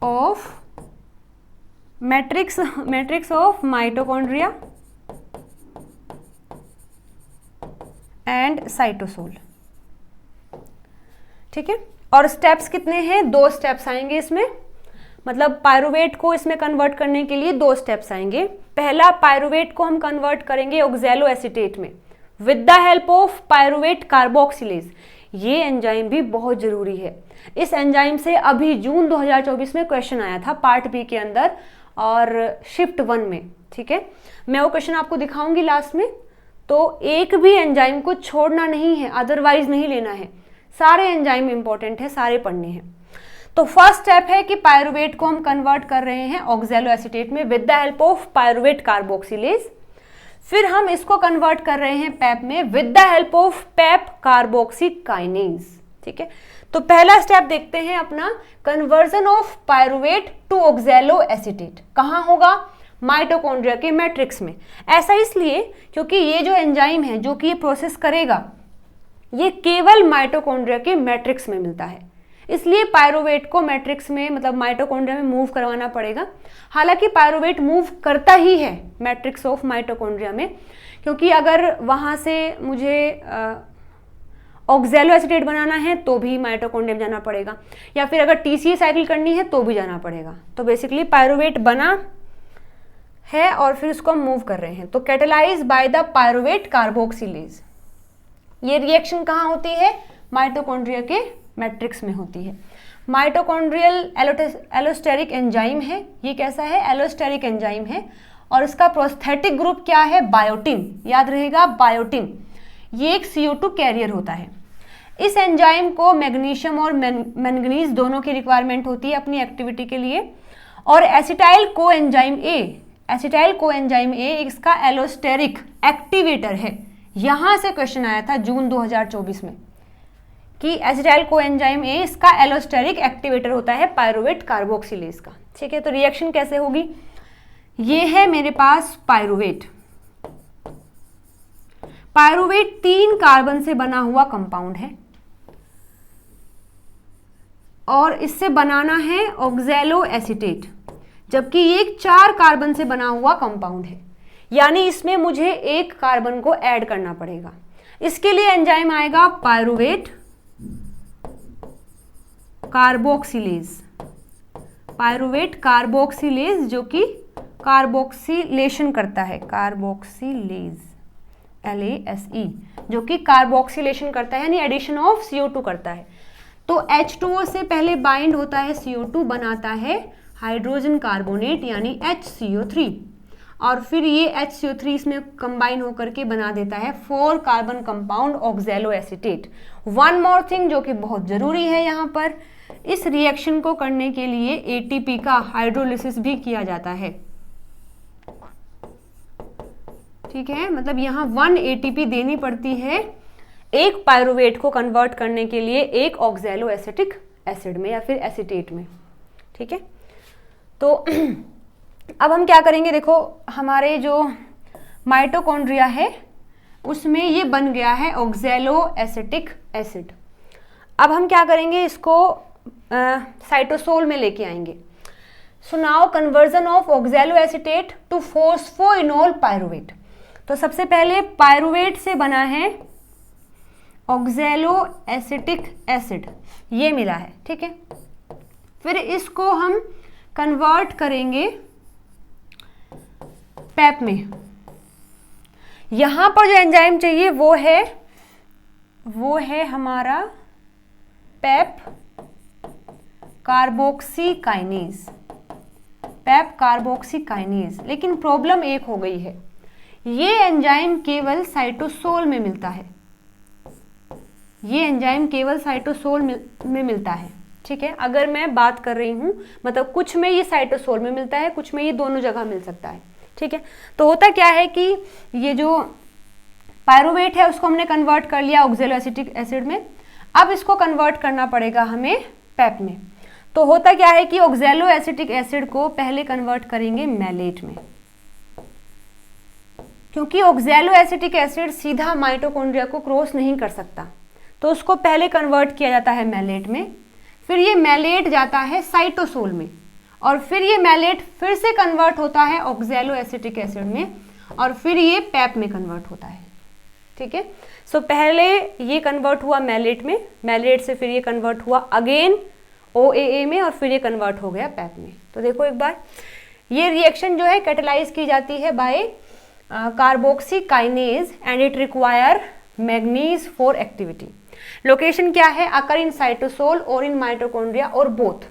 of matrix of mitochondria and cytosol. ठीक है, और स्टेप्स कितने हैं? 2 स्टेप्स आएंगे इसमें, मतलब पायरुवेट को इसमें कन्वर्ट करने के लिए 2 स्टेप्स आएंगे। पहला, पायरुवेट को हम कन्वर्ट करेंगे ऑक्जेलो एसीटेट में with the help of pyruvate carboxylase. ये एंजाइम भी बहुत जरूरी है। इस एंजाइम से अभी जून 2024 में क्वेश्चन आया था पार्ट बी के अंदर और शिफ्ट 1 में। ठीक है, मैं वो क्वेश्चन आपको दिखाऊंगी लास्ट में। तो एक भी एंजाइम को छोड़ना नहीं है, अदरवाइज नहीं लेना है। सारे एंजाइम इंपॉर्टेंट है, सारे पढ़ने हैं। तो फर्स्ट स्टेप है कि पायरुवेट को हम कन्वर्ट कर रहे हैं ऑक्जेलो एसीटेट में with the help of pyruvate carboxylase. फिर हम इसको कन्वर्ट कर रहे हैं पैप में with the help of PEP carboxykinase. ठीक है, तो पहला स्टेप देखते हैं अपना, conversion of pyruvate to oxaloacetate. कहाँ होगा? माइटोकॉन्ड्रिया के मैट्रिक्स में। ऐसा इसलिए क्योंकि ये जो एंजाइम है जो कि ये प्रोसेस करेगा, ये केवल माइटोकॉन्ड्रिया के मैट्रिक्स में मिलता है, इसलिए पायरुवेट को मैट्रिक्स में, मतलब माइटोकॉन्ड्रिया में मूव करवाना पड़ेगा। हालांकि पायरुवेट मूव करता ही है मैट्रिक्स ऑफ माइटोकॉन्ड्रिया में, क्योंकि अगर वहां से मुझे ऑक्जेलो एसीटेट बनाना है तो भी माइटोकॉन्ड्रिया में जाना पड़ेगा, या फिर अगर टीसीए साइकिल करनी है तो भी जाना पड़ेगा। तो बेसिकली पायरुवेट बना है और फिर उसको हम मूव कर रहे हैं। तो catalyse by the pyruvate carboxylase. ये रिएक्शन कहाँ होती है? माइटोकॉन्ड्रिया के मैट्रिक्स में होती है। माइटोकॉन्ड्रियल एलोस्टेरिक एंजाइम है। ये कैसा है? एलोस्टेरिक एंजाइम है, और इसका प्रोस्थेटिक ग्रुप क्या है? बायोटिन। याद रहेगा, बायोटिन। ये एक CO2 कैरियर होता है। इस एंजाइम को मैग्नीशियम और मैंगनीज दोनों की रिक्वायरमेंट होती है अपनी एक्टिविटी के लिए। और एसिटाइल कोएंजाइम ए इसका एलोस्टेरिक एक्टिवेटर है। यहां से क्वेश्चन आया था जून 2024 में कि एसिटाइल कोएंजाइम ए इसका एलोस्टेरिक एक्टिवेटर होता है पायरुवेट कार्बोक्सिलेज का। ठीक है, तो रिएक्शन कैसे होगी? ये है मेरे पास पायरुवेट। पायरुवेट 3 कार्बन से बना हुआ कंपाउंड है और इससे बनाना है ऑक्जेलो एसीटेट, जबकि ये एक 4 कार्बन से बना हुआ कंपाउंड है, यानी इसमें मुझे 1 कार्बन को ऐड करना पड़ेगा। इसके लिए एंजाइम आएगा पायरुवेट कार्बोक्सिलेज, जो कि कार्बोक्सिलेशन करता है, कार्बोक्सिलेज LASE, जो कि कार्बोक्सिलेशन करता है, यानी एडिशन ऑफ CO2 करता है। तो H2O से पहले बाइंड होता है CO2, बनाता है हाइड्रोजन कार्बोनेट यानी HCO3, और फिर ये HCO3 इसमें कंबाइन होकर के बना देता है 4 carbon compound ऑक्जेलो acetate. One more thing जो कि बहुत जरूरी है यहाँ पर, इस रिएक्शन को करने के लिए ATP का हाइड्रोलिसिस भी किया जाता है। ठीक है, मतलब यहाँ 1 ATP देनी पड़ती है एक पायरुवेट को कन्वर्ट करने के लिए एक ऑक्सैलो एसिटिक एसिड में या फिर एसीटेट में। ठीक है, तो अब हम क्या करेंगे, देखो हमारे जो माइटोकॉन्ड्रिया है उसमें ये बन गया है ऑक्सैलो एसिटिक एसिड। अब हम क्या करेंगे, इसको साइटोसोल में लेके आएंगे। So now conversion of oxaloacetate to phosphoenolpyruvate. तो सबसे पहले पायरुवेट से बना है ऑक्सैलो एसिटिक एसिड, ये मिला है। ठीक है, फिर इसको हम कन्वर्ट करेंगे पैप में। यहां पर जो एंजाइम चाहिए वो है हमारा पैप कार्बोक्सीकाइनेज, पैप कार्बोक्सीकाइनेज। लेकिन प्रॉब्लम एक हो गई है, ये एंजाइम केवल साइटोसोल में मिलता है, ये एंजाइम केवल साइटोसोल में मिलता है। ठीक है, अगर मैं बात कर रही हूं, मतलब कुछ में ये साइटोसोल में मिलता है, कुछ में ये दोनों जगह मिल सकता है। ठीक है, तो होता क्या है कि ये जो पायरुवेट है उसको हमने कन्वर्ट कर लिया ऑक्सैलो एसिटिक एसिड में, अब इसको कन्वर्ट करना पड़ेगा हमें पैप में। तो होता क्या है कि ऑक्सैलो एसिटिक एसिड को पहले कन्वर्ट करेंगे मैलेट में, क्योंकि ऑक्सैलो एसिटिक एसिड सीधा माइटोकॉन्ड्रिया को क्रॉस नहीं कर सकता, तो उसको पहले कन्वर्ट किया जाता है मैलेट में, फिर ये मैलेट जाता है साइटोसोल में, और फिर ये मैलेट फिर से कन्वर्ट होता है ऑक्सैलो एसिटिक एसिड में, और फिर ये पैप में कन्वर्ट होता है। ठीक है, सो पहले ये कन्वर्ट हुआ मैलेट में, मैलेट से फिर ये कन्वर्ट हुआ अगेन OAA में, और फिर ये कन्वर्ट हो गया पैप में। तो देखो एक बार, ये रिएक्शन जो है कैटेलाइज की जाती है by carboxykinase and it require manganese for activity. Location क्या है, अकर इन साइटोसोल और इन माइटोकॉन्ड्रिया और बोथ।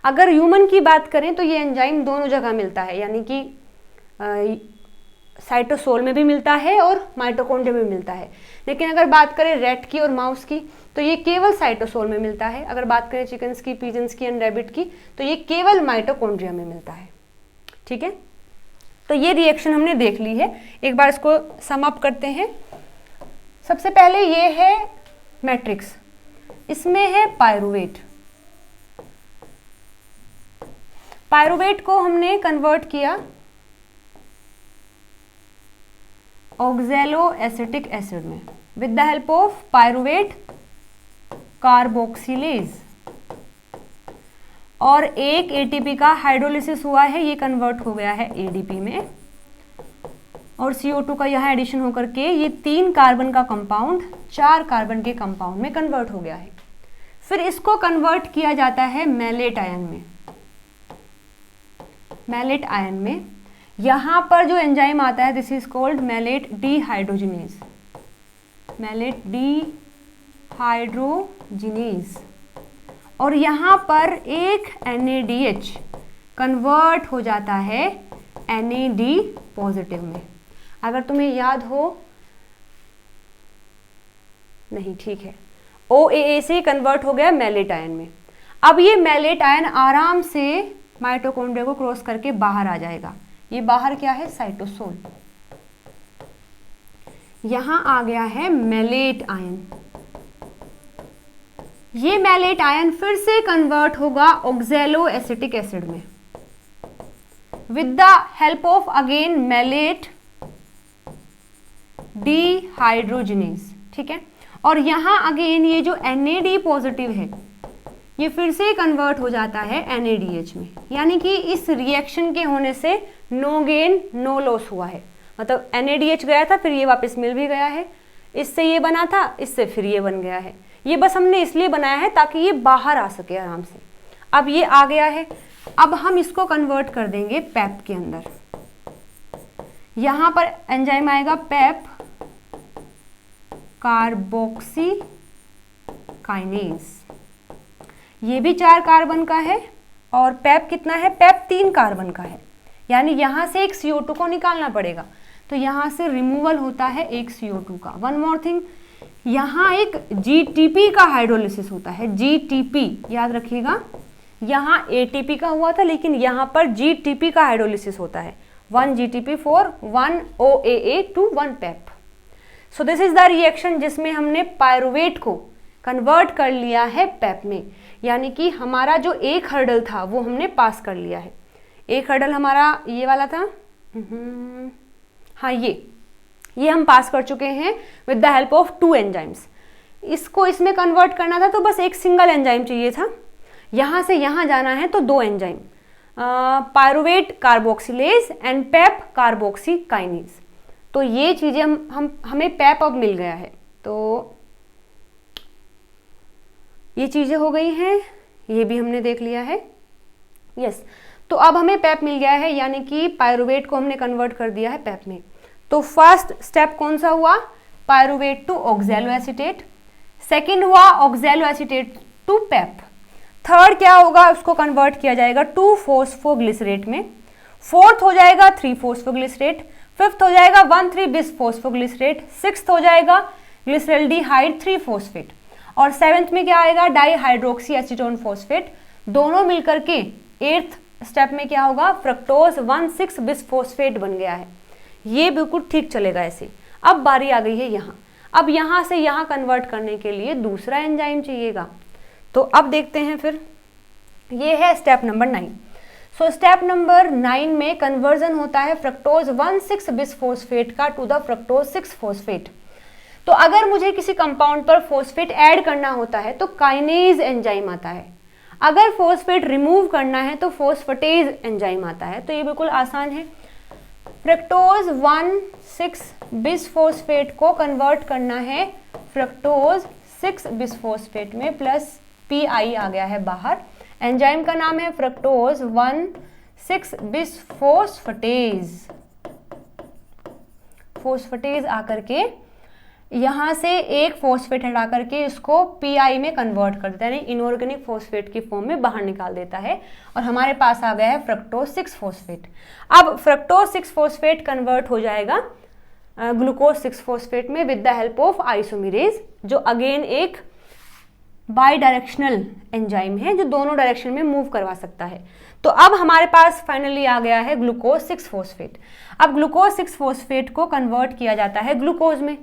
अगर ह्यूमन की बात करें तो ये एंजाइम दोनों जगह मिलता है, यानी कि साइटोसोल में भी मिलता है और माइटोकॉन्ड्रिया में मिलता है। लेकिन अगर बात करें रैट की और माउस की तो ये केवल साइटोसोल में मिलता है। अगर बात करें चिकन्स की, पिजन्स की एंड रैबिट की तो ये केवल माइटोकॉन्ड्रिया में मिलता है। ठीक है, तो ये रिएक्शन हमने देख ली है, एक बार इसको सम अप करते हैं। सबसे पहले ये है मैट्रिक्स, इसमें है पायरुवेट, पायरुवेट को हमने कन्वर्ट किया ऑक्सैलो एसिटिक एसिड में with the help of pyruvate carboxylase, और एक ATP का हाइड्रोलिसिस हुआ है, ये कन्वर्ट हो गया है ADP में, और CO2 का यहाँ एडिशन होकर के ये 3 कार्बन का कंपाउंड 4 कार्बन के कंपाउंड में कन्वर्ट हो गया है। फिर इसको कन्वर्ट किया जाता है मैलेट आयन में, मैलेट आयन में यहाँ पर जो एंजाइम आता है this is called malate dehydrogenase, malate dehydrogenase, और यहाँ पर एक NADH कन्वर्ट हो जाता है NAD पॉजिटिव में। अगर तुम्हें याद हो, नहीं ठीक है, OAA से कन्वर्ट हो गया मैलेट आयन में। अब ये मैलेट आयन आराम से माइटोकॉन्ड्रिया को क्रॉस करके बाहर आ जाएगा। ये बाहर क्या है, साइटोसोल, यहां आ गया है मैलेट आयन। ये मैलेट आयन फिर से कन्वर्ट होगा ऑक्सैलो एसिटिक एसिड में with the help of again malate dehydrogenase. ठीक है, और यहां अगेन ये जो NAD पॉजिटिव है ये फिर से कन्वर्ट हो जाता है NADH में, यानी कि इस रिएक्शन के होने से नो गेन नो लॉस हुआ है। मतलब NADH गया था, फिर ये वापस मिल भी गया है, इससे ये बना था, इससे फिर ये बन गया है। ये बस हमने इसलिए बनाया है ताकि ये बाहर आ सके आराम से। अब ये आ गया है, अब हम इसको कन्वर्ट कर देंगे पैप के अंदर। यहां पर एंजाइम आएगा पैप कार्बोक्सीकाइनेज, ये भी 4 कार्बन का है, और पैप कितना है, पैप 3 कार्बन का है, यानी यहां से एक CO2 को निकालना पड़ेगा, तो यहां से रिमूवल होता है एक CO2 का। वन मोर थिंग, यहाँ एक GTP का हाइड्रोलिसिस होता है, GTP याद रखिएगा, यहाँ ATP का हुआ था लेकिन यहाँ पर GTP का हाइड्रोलिसिस होता है। 1 GTP4 1 OAA to 1 PEP। So this is the reaction जिसमें हमने पायरुवेट को कन्वर्ट कर लिया है पेप में, यानी कि हमारा जो एक हर्डल था वो हमने पास कर लिया है। एक हर्डल हमारा ये वाला था, हाँ ये हम पास कर चुके हैं with the help of 2 enzymes. इसको इसमें कन्वर्ट करना था तो बस एक सिंगल एंजाइम चाहिए था, यहाँ से यहाँ जाना है तो 2 एंजाइम, पायरुवेट कार्बोक्सिलेज एंड पेप कार्बोक्सीकाइनेज। तो ये चीज़ें हमें पेप अब मिल गया है, तो ये चीज़ें हो गई हैं, ये भी हमने देख लिया है। यस, तो अब हमें पेप मिल गया है, यानी कि पायरुवेट को हमने कन्वर्ट कर दिया है पेप में। तो फर्स्ट स्टेप कौन सा हुआ, pyruvate to oxaloacetate. Second हुआ oxaloacetate to PEP. Third क्या होगा, उसको कन्वर्ट किया जाएगा 2 फॉस्फोग्लिसरेट में। फोर्थ हो जाएगा 3 फॉस्फोग्लिसरेट। फिफ्थ हो जाएगा 1,3 बिस फॉस्फोग्लिसरेट। सिक्स्थ हो जाएगा ग्लिसरल्डिहाइड 3 फॉस्फेट। और सेवेंथ में क्या आएगा, डाईहाइड्रोक्सी एसीटोन फॉस्फेट। दोनों मिलकर के एट्थ स्टेप में क्या होगा, फ्रक्टोज 1,6 बिस फॉस्फेट बन गया है। ये बिल्कुल ठीक चलेगा ऐसे। अब बारी आ गई है यहाँ, अब यहाँ से यहाँ कन्वर्ट करने के लिए दूसरा एंजाइम चाहिएगा। तो अब देखते हैं फिर, ये है step number 9। So step number 9 में कन्वर्जन होता है फ्रक्टोज 1,6 बिस फॉस्फेट का टू द फ्रक्टोज 6 फॉस्फेट। तो अगर मुझे किसी कंपाउंड पर फॉस्फेट ऐड करना होता है तो काइनेज एंजाइम आता है, अगर फॉस्फेट रिमूव करना है तो फॉस्फेटेज एंजाइम आता है। तो ये बिल्कुल आसान है। फ्रक्टोज 1,6 बिस फॉस्फेट को कन्वर्ट करना है फ्रक्टोज 6 बिस फॉस्फेट में, प्लस PI आ गया है बाहर। एंजाइम का नाम है फ्रक्टोज 1,6 बिस फॉस्फेटेज। फॉस्फेटेज आकर के यहाँ से एक फॉस्फेट हटा करके इसको PI में कन्वर्ट कर देता है, यानी इनऑर्गेनिक फॉस्फेट की फॉर्म में बाहर निकाल देता है, और हमारे पास आ गया है फ्रक्टोज 6 फॉस्फेट। अब फ्रक्टोज 6 फॉस्फेट कन्वर्ट हो जाएगा ग्लूकोज 6 फॉस्फेट में with the help of isomerase, जो अगेन एक बाई डायरेक्शनल एंजाइम है जो दोनों डायरेक्शन में मूव करवा सकता है। तो अब हमारे पास फाइनली आ गया है ग्लूकोज 6 फॉस्फेट। अब ग्लूकोज 6 फॉस्फेट को कन्वर्ट किया जाता है ग्लूकोज में।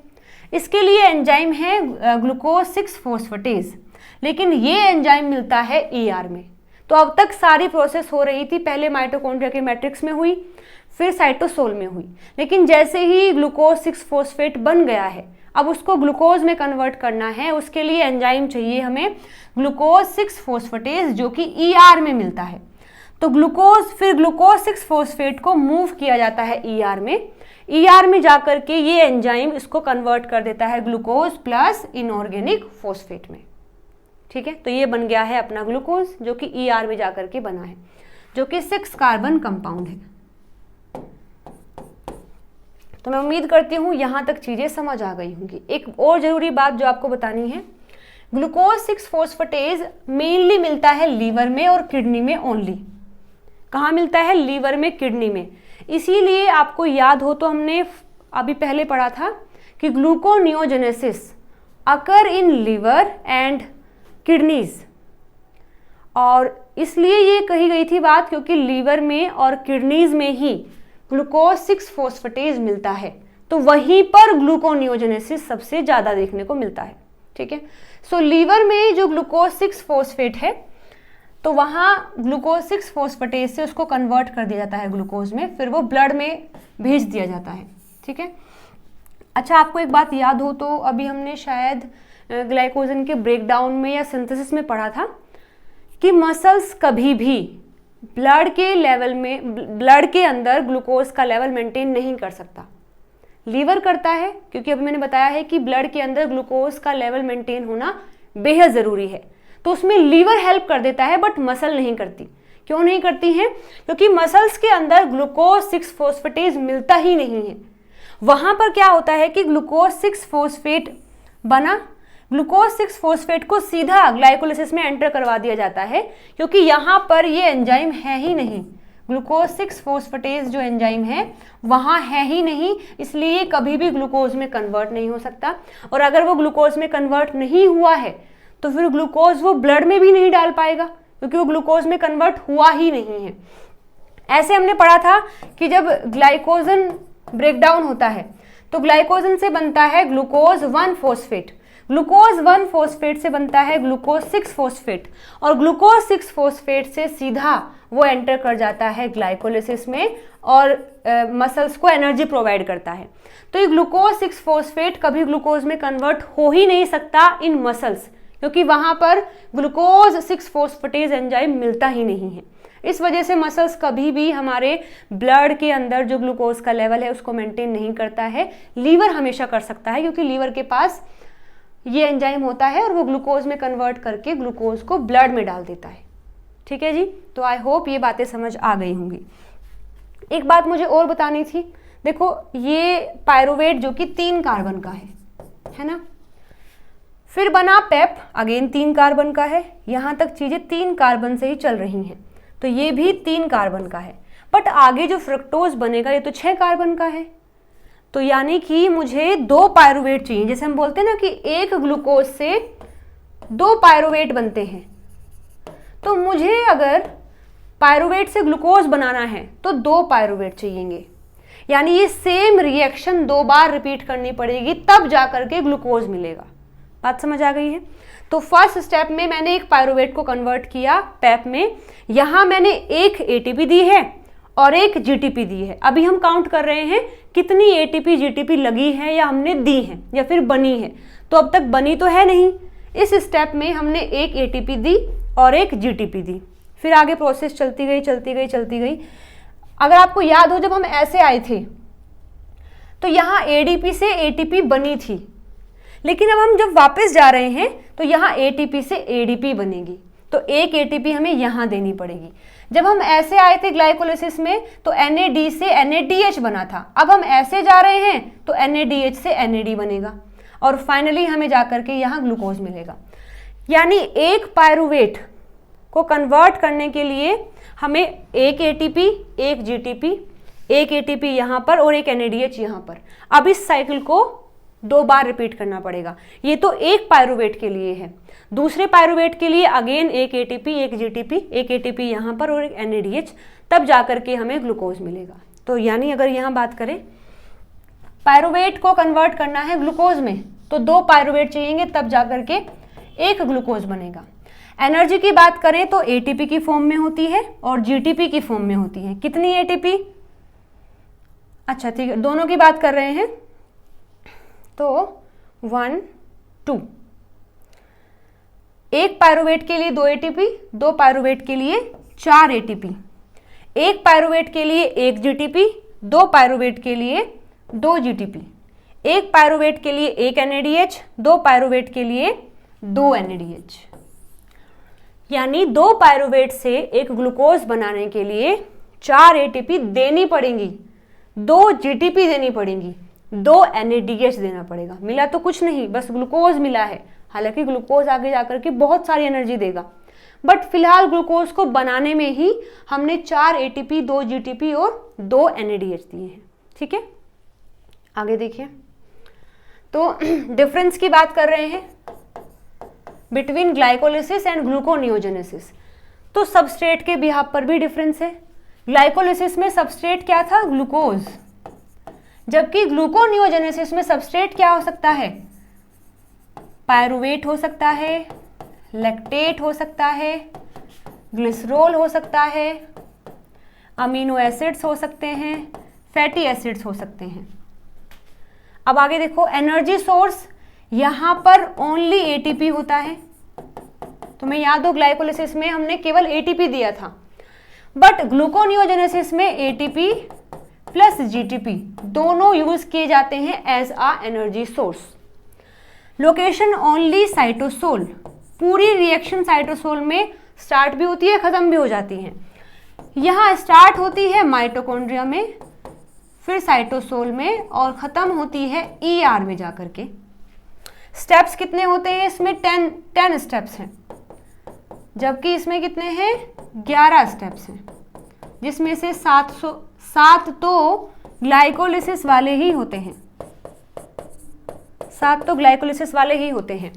इसके लिए एंजाइम है ग्लूकोज 6 फॉस्फेटेज, लेकिन ये एंजाइम मिलता है ER में। तो अब तक सारी प्रोसेस हो रही थी, पहले माइटोकॉन्ड्रिया के मैट्रिक्स में हुई, फिर साइटोसोल में हुई, लेकिन जैसे ही ग्लूकोज 6 फॉस्फेट बन गया है अब उसको ग्लूकोज में कन्वर्ट करना है। उसके लिए एंजाइम चाहिए हमें ग्लूकोज 6 फॉस्फेटेज, जो कि ER में मिलता है। तो ग्लूकोज 6 फॉस्फेट को मूव किया जाता है ER में। ER में जाकर के ये एंजाइम इसको कन्वर्ट कर देता है ग्लूकोज प्लस इनऑर्गेनिक फॉस्फेट में। ठीक है, तो ये बन गया है अपना ग्लूकोज, जो कि ER में जाकर के बना है, जो कि 6 कार्बन कंपाउंड है। तो मैं उम्मीद करती हूँ यहाँ तक चीजें समझ आ गई होंगी। एक और जरूरी बात जो आपको बतानी है, ग्लूकोज 6 फॉस्फेटेज मेनली मिलता है लीवर में और किडनी में ओनली। कहाँ मिलता है, लीवर में, किडनी में। इसीलिए आपको याद हो तो हमने अभी पहले पढ़ा था कि gluconeogenesis occur in liver and kidneys, और इसलिए ये कही गई थी बात क्योंकि लीवर में और किडनीज में ही ग्लूकोज 6 फॉस्फेटेज मिलता है, तो वहीं पर ग्लूकोनियोजेनेसिस सबसे ज्यादा देखने को मिलता है। ठीक है, सो लीवर में जो ग्लूकोज 6 फॉस्फेट है तो वहाँ ग्लूकोज 6 फॉस्फेटेज से उसको कन्वर्ट कर दिया जाता है ग्लूकोज में, फिर वो ब्लड में भेज दिया जाता है। ठीक है, अच्छा आपको एक बात याद हो तो अभी हमने शायद ग्लाइकोजन के ब्रेकडाउन में या सिंथेसिस में पढ़ा था कि मसल्स कभी भी ब्लड के लेवल में, ब्लड के अंदर ग्लूकोज का लेवल मेंटेन नहीं कर सकता, लीवर करता है, क्योंकि अभी मैंने बताया है कि ब्लड के अंदर ग्लूकोज का लेवल मेंटेन होना बेहद ज़रूरी है। तो उसमें लीवर हेल्प कर देता है, बट मसल नहीं करती। क्यों नहीं करती हैं? क्योंकि मसल्स के अंदर ग्लूकोज 6 फॉस्फेटेज मिलता ही नहीं है। वहाँ पर क्या होता है कि ग्लूकोज 6 फॉस्फेट बना, ग्लूकोज 6 फॉस्फेट को सीधा ग्लाइकोलिसिस में एंटर करवा दिया जाता है, क्योंकि यहाँ पर ये एंजाइम है ही नहीं। ग्लूकोज 6 फॉस्फेटेज जो एंजाइम है वहाँ है ही नहीं, इसलिए कभी भी ग्लूकोज में कन्वर्ट नहीं हो सकता। और अगर वो ग्लूकोज में कन्वर्ट नहीं हुआ है तो फिर ग्लूकोज वो ब्लड में भी नहीं डाल पाएगा, क्योंकि वो ग्लूकोज में कन्वर्ट हुआ ही नहीं है। ऐसे हमने पढ़ा था कि जब ग्लाइकोजन ब्रेक डाउन होता है तो ग्लाइकोजन से बनता है ग्लूकोज 1 फॉस्फेट, ग्लूकोज 1 फॉस्फेट से बनता है ग्लूकोज 6 फॉस्फेट, और ग्लूकोज 6 फॉस्फेट से सीधा वो एंटर कर जाता है ग्लाइकोलिसिस में और मसल्स को एनर्जी प्रोवाइड करता है। तो ये ग्लूकोज 6 फॉस्फेट कभी ग्लूकोज में कन्वर्ट हो ही नहीं सकता इन मसल्स, क्योंकि वहां पर ग्लूकोज 6 फॉस्फेटेज एंजाइम मिलता ही नहीं है। इस वजह से मसल्स कभी भी हमारे ब्लड के अंदर जो ग्लूकोज का लेवल है उसको मेंटेन नहीं करता है। लीवर हमेशा कर सकता है, क्योंकि लीवर के पास ये एंजाइम होता है और वो ग्लूकोज में कन्वर्ट करके ग्लूकोज को ब्लड में डाल देता है। ठीक है जी, तो आई होप ये बातें समझ आ गई होंगी। एक बात मुझे और बतानी थी, देखो ये पायरुवेट जो कि 3 कार्बन का है ना, फिर बना पेप, अगेन 3 कार्बन का है। यहां तक चीजें 3 कार्बन से ही चल रही हैं, तो ये भी 3 कार्बन का है। बट आगे जो फ्रक्टोज बनेगा ये तो 6 कार्बन का है, तो यानी कि मुझे 2 पायरुवेट चाहिए। जैसे हम बोलते हैं ना कि एक ग्लूकोज से 2 पायरुवेट बनते हैं, तो मुझे अगर पायरुवेट से ग्लूकोज बनाना है तो 2 पायरुवेट चाहिएंगे, यानी ये सेम रिएक्शन 2 बार रिपीट करनी पड़ेगी, तब जाकर के ग्लूकोज मिलेगा। बात समझ आ गई है? तो फर्स्ट स्टेप में मैंने एक पायरुवेट को कन्वर्ट किया पेप में, यहां मैंने एक एटीपी दी है और एक जीटीपी दी है। अभी हम काउंट कर रहे हैं कितनी एटीपी जीटीपी लगी है या हमने दी है या फिर बनी है, तो अब तक बनी तो है नहीं। इस स्टेप में हमने एक एटीपी दी और एक जीटीपी दी, फिर आगे प्रोसेस चलती गई चलती गई चलती गई। अगर आपको याद हो जब हम ऐसे आए थे तो यहाँ एडीपी से एटीपी बनी थी, लेकिन अब हम जब वापस जा रहे हैं तो यहाँ एटीपी से एडीपी बनेगी, तो एक एटीपी हमें यहाँ देनी पड़ेगी। जब हम ऐसे आए थे ग्लाइकोलिसिस में तो NAD से NADH बना था, अब हम ऐसे जा रहे हैं तो NADH से NAD बनेगा और फाइनली हमें जाकर के यहाँ ग्लूकोज मिलेगा। यानी एक पायरुवेट को कन्वर्ट करने के लिए हमें एक एटीपी, एक जीटीपी, एक एटीपी यहाँ पर और एक NADH यहाँ पर। अब इस साइकिल को 2 बार रिपीट करना पड़ेगा। ये तो एक पायरुवेट के लिए है, दूसरे पायरुवेट के लिए अगेन एक एटीपी, एक जीटीपी, एक एटीपी यहाँ पर और एक NADH, तब जाकर के हमें ग्लूकोज मिलेगा। तो यानी अगर यहाँ बात करें पायरुवेट को कन्वर्ट करना है ग्लूकोज में तो 2 पायरुवेट चाहिए, तब जाकर के एक ग्लूकोज बनेगा। एनर्जी की बात करें तो एटीपी की फॉर्म में होती है और जीटीपी की फॉर्म में होती है। कितनी एटीपी? अच्छा ठीक है, दोनों की बात कर रहे हैं तो 1 2। एक पायरुवेट के लिए 2 एटीपी, 2 पायरुवेट के लिए 4 एटीपी, एक पायरुवेट के लिए 1 जीटीपी, 2 पायरुवेट के लिए 2 जीटीपी, एक पायरुवेट के लिए 1 NADH, 2 पायरुवेट के लिए 2 NADH। यानी 2 पायरुवेट से एक ग्लूकोज बनाने के लिए 4 एटीपी देनी पड़ेंगी, 2 जीटीपी देनी पड़ेंगी, 2 NADH देना पड़ेगा। मिला तो कुछ नहीं, बस ग्लूकोज मिला है। हालांकि ग्लूकोज आगे जाकर के बहुत सारी एनर्जी देगा, बट फिलहाल ग्लूकोज को बनाने में ही हमने 4 एटीपी, 2 जीटीपी और 2 NADH दिए हैं। ठीक है, आगे देखिए। तो डिफरेंस की बात कर रहे हैं बिटवीन ग्लाइकोलिसिस एंड ग्लूकोनियोजेनेसिस। तो सबस्ट्रेट के बिहाफ पर भी डिफरेंस है। ग्लाइकोलिसिस में सबस्ट्रेट क्या था? ग्लूकोज, जबकि ग्लूकोनियोजेनेसिस में सबस्ट्रेट क्या हो सकता है? पायरुवेट हो सकता है, लैक्टेट हो सकता है, ग्लिसरॉल हो सकता है, अमीनो एसिड्स हो सकते हैं, फैटी एसिड्स हो सकते हैं। अब आगे देखो, एनर्जी सोर्स यहां पर ओनली एटीपी होता है। तुम्हें याद हो ग्लाइकोलिसिस में हमने केवल एटीपी दिया था, बट ग्लूकोनियोजेनेसिस में एटीपी प्लस जीटीपी दोनों यूज किए जाते हैं as a energy source. Location only cytosol, पूरी रिएक्शन साइटोसोल में स्टार्ट भी होती है, खत्म भी हो जाती है। यहाँ स्टार्ट होती है माइटोकॉन्ड्रिया में, फिर साइटोसोल में और खत्म होती है ER में जाकर के। स्टेप्स कितने होते हैं इसमें? 10 स्टेप्स हैं, जबकि इसमें कितने हैं? 11 स्टेप्स हैं, जिसमें से 7 तो ग्लाइकोलिसिस वाले ही होते हैं, 7 तो ग्लाइकोलिसिस वाले ही होते हैं।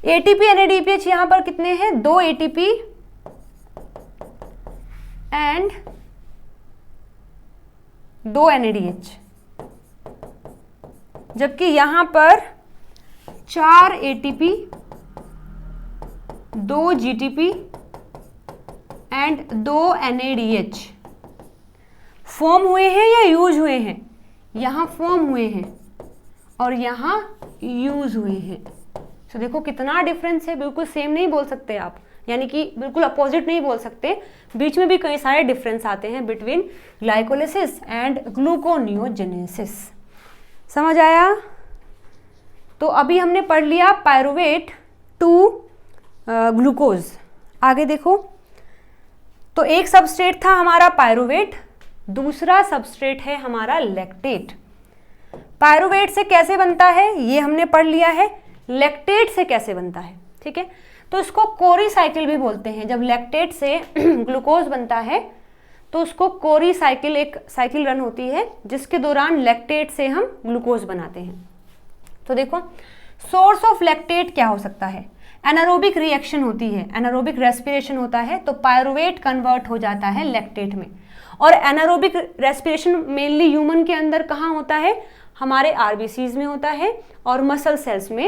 एटीपी NADPH यहां पर कितने हैं? 2 एटीपी एंड 2 NADH, जबकि यहां पर 4 ATP, 2 GTP and 2 NADH form हुए हैं या यूज हुए हैं? यहाँ फॉर्म हुए हैं और यहाँ यूज हुए हैं। तो देखो कितना डिफरेंस है, बिल्कुल सेम नहीं बोल सकते आप, यानी कि बिल्कुल अपोजिट नहीं बोल सकते, बीच में भी कई सारे डिफरेंस आते हैं बिटवीन ग्लाइकोलिसिस एंड ग्लूकोनियोजेनेसिस। समझ आया? तो अभी हमने पढ़ लिया पायरुवेट टू ग्लूकोज। आगे देखो, तो एक सबस्ट्रेट था हमारा पायरुवेट, दूसरा सबस्ट्रेट है हमारा लैक्टेट। पायरुवेट से कैसे बनता है ये हमने पढ़ लिया है, लैक्टेट से कैसे बनता है, ठीक है। तो इसको कोरी साइकिल भी बोलते हैं। जब लैक्टेट से ग्लूकोज बनता है तो उसको कोरी साइकिल, एक साइकिल रन होती है जिसके दौरान लैक्टेट से हम ग्लूकोज बनाते हैं। तो देखो, सोर्स ऑफ लैक्टेट क्या हो सकता है? एनारोबिक रिएक्शन होती है, एनारोबिक रेस्पिरेशन होता है, तो पायरुवेट कन्वर्ट हो जाता है लैक्टेट में। और एनारोबिक रेस्पिरेशन मेनली ह्यूमन के अंदर कहाँ होता है? हमारे आरबीसीज में होता है और मसल सेल्स में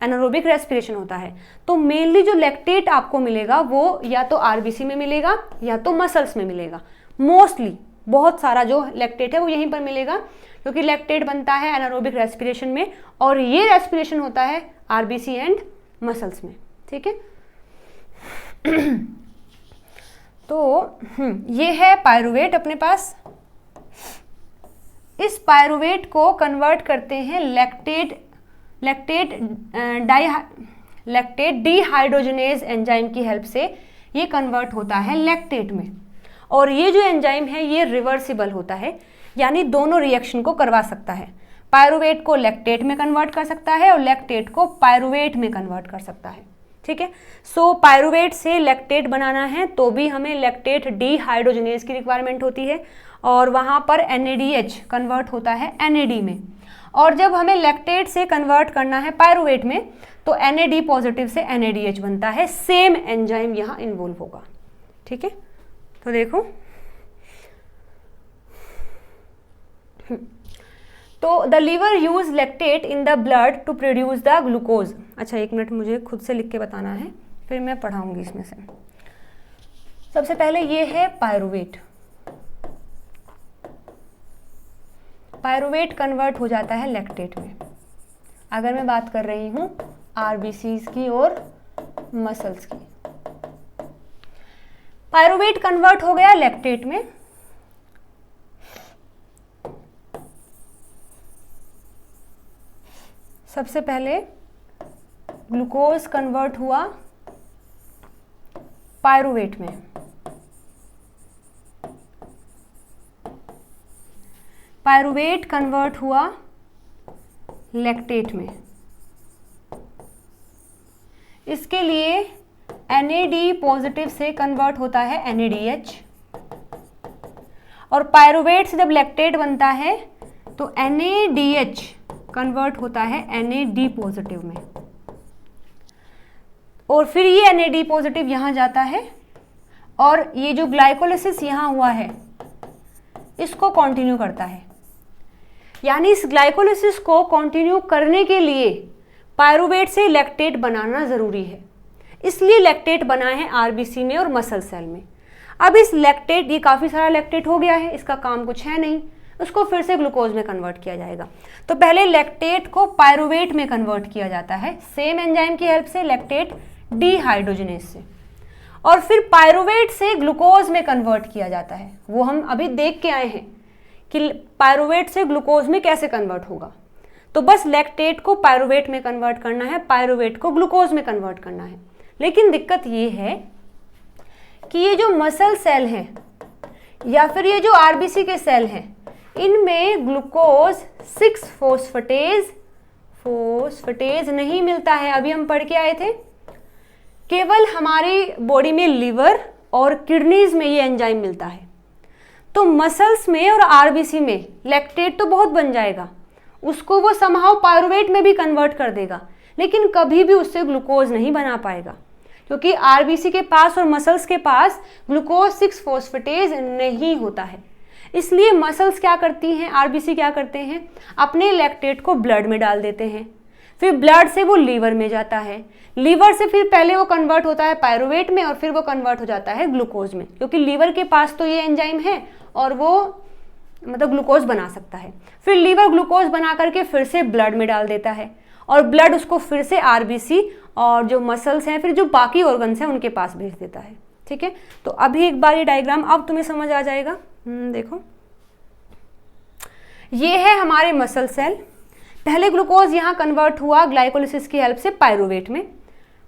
एनारोबिक रेस्पिरेशन होता है। तो मेनली जो लैक्टेट आपको मिलेगा वो या तो आरबीसी में मिलेगा या तो मसल्स में मिलेगा। मोस्टली बहुत सारा जो लैक्टेट है वो यहीं पर मिलेगा, क्योंकि लैक्टेट बनता है एनारोबिक रेस्पिरेशन में और ये रेस्पिरेशन होता है आरबीसी एंड मसल्स में, ठीक है। तो ये है पायरुवेट अपने पास। इस पायरुवेट को कन्वर्ट करते हैं लैक्टेट डिहाइड्रोजनेज एंजाइम की हेल्प से ये कन्वर्ट होता है लैक्टेट में। और ये जो एंजाइम है ये रिवर्सिबल होता है, यानी दोनों रिएक्शन को करवा सकता है। पायरुवेट को लैक्टेट में कन्वर्ट कर सकता है और लैक्टेट को पायरुवेट में कन्वर्ट कर सकता है, ठीक है। सो पायरुवेट से लैक्टेट बनाना है तो भी हमें लैक्टेट डिहाइड्रोजनेज की रिक्वायरमेंट होती है और वहाँ पर NADH कन्वर्ट होता है NAD में। और जब हमें लैक्टेट से कन्वर्ट करना है पायरुवेट में तो NAD पॉजिटिव से NADH बनता है, सेम एंजाइम यहाँ इन्वॉल्व होगा, ठीक है। तो देखो, तो the liver use lactate in the blood to produce the glucose. अच्छा, एक मिनट, मुझे खुद से लिख के बताना है, फिर मैं पढ़ाऊंगी इसमें से। सबसे पहले ये है पायरुवेट। पायरुवेट कन्वर्ट हो जाता है लैक्टेट में। अगर मैं बात कर रही हूँ आरबीसीज की और मसल्स की, पायरुवेट कन्वर्ट हो गया लैक्टेट में। सबसे पहले ग्लूकोज कन्वर्ट हुआ पायरुवेट में, पायरुवेट कन्वर्ट हुआ लैक्टेट में। इसके लिए NAD पॉजिटिव से कन्वर्ट होता है NADH, और पायरुवेट से जब लैक्टेट बनता है तो NADH कन्वर्ट होता है NAD पॉजिटिव में, और फिर ये NAD पॉजिटिव यहाँ जाता है और ये जो ग्लाइकोलिसिस यहाँ हुआ है इसको कंटिन्यू करता है। यानी इस ग्लाइकोलिसिस को कंटिन्यू करने के लिए पायरुवेट से लैक्टेट बनाना ज़रूरी है, इसलिए लैक्टेट बना है आरबीसी में और मसल सेल में। अब इस लैक्टेट, ये काफ़ी सारा लैक्टेट हो गया है, इसका काम कुछ है नहीं, उसको फिर से ग्लूकोज में कन्वर्ट किया जाएगा। तो पहले लैक्टेट को पायरुवेट में कन्वर्ट किया जाता है सेम एंजाइम की हेल्प से, लैक्टेट डिहाइड्रोजनेज से, और फिर पायरुवेट से ग्लूकोज में कन्वर्ट किया जाता है। वो हम अभी देख के आए हैं कि पायरुवेट से ग्लूकोज में कैसे कन्वर्ट होगा। तो बस लैक्टेट को पायरुवेट में कन्वर्ट करना है, पायरुवेट को ग्लूकोज में कन्वर्ट करना है। लेकिन दिक्कत ये है कि ये जो मसल सेल हैं या फिर ये जो आरबीसी के सेल हैं, इनमें ग्लूकोज 6-फोस्फेटेज नहीं मिलता है। अभी हम पढ़ के आए थे, केवल हमारी बॉडी में लिवर और किडनीज में ये एंजाइम मिलता है। तो मसल्स में और आरबीसी में लैक्टेट तो बहुत बन जाएगा, उसको वो समहाउ पायरुवेट में भी कन्वर्ट कर देगा, लेकिन कभी भी उससे ग्लूकोज नहीं बना पाएगा, क्योंकि आरबीसी के पास और मसल्स के पास ग्लूकोज 6-फोस्फेटेज नहीं होता है। इसलिए मसल्स क्या करती हैं, आरबीसी क्या करते हैं, अपने लैक्टेट को ब्लड में डाल देते हैं, फिर ब्लड से वो लीवर में जाता है, लीवर से फिर पहले वो कन्वर्ट होता है पायरुवेट में और फिर वो कन्वर्ट हो जाता है ग्लूकोज में, क्योंकि लीवर के पास तो ये एंजाइम है और वो मतलब ग्लूकोज बना सकता है। फिर लीवर ग्लूकोज बना करके फिर से ब्लड में डाल देता है और ब्लड उसको फिर से आरबीसी और जो मसल्स हैं, फिर जो बाकी ऑर्गन्स हैं उनके पास भेज देता है। ठीक है, तो अभी एक बार ये डायग्राम अब तुम्हें समझ आ जाएगा। देखो, ये है हमारे मसल सेल। पहले ग्लूकोज यहाँ कन्वर्ट हुआ ग्लाइकोलिसिस की हेल्प से पायरुवेट में,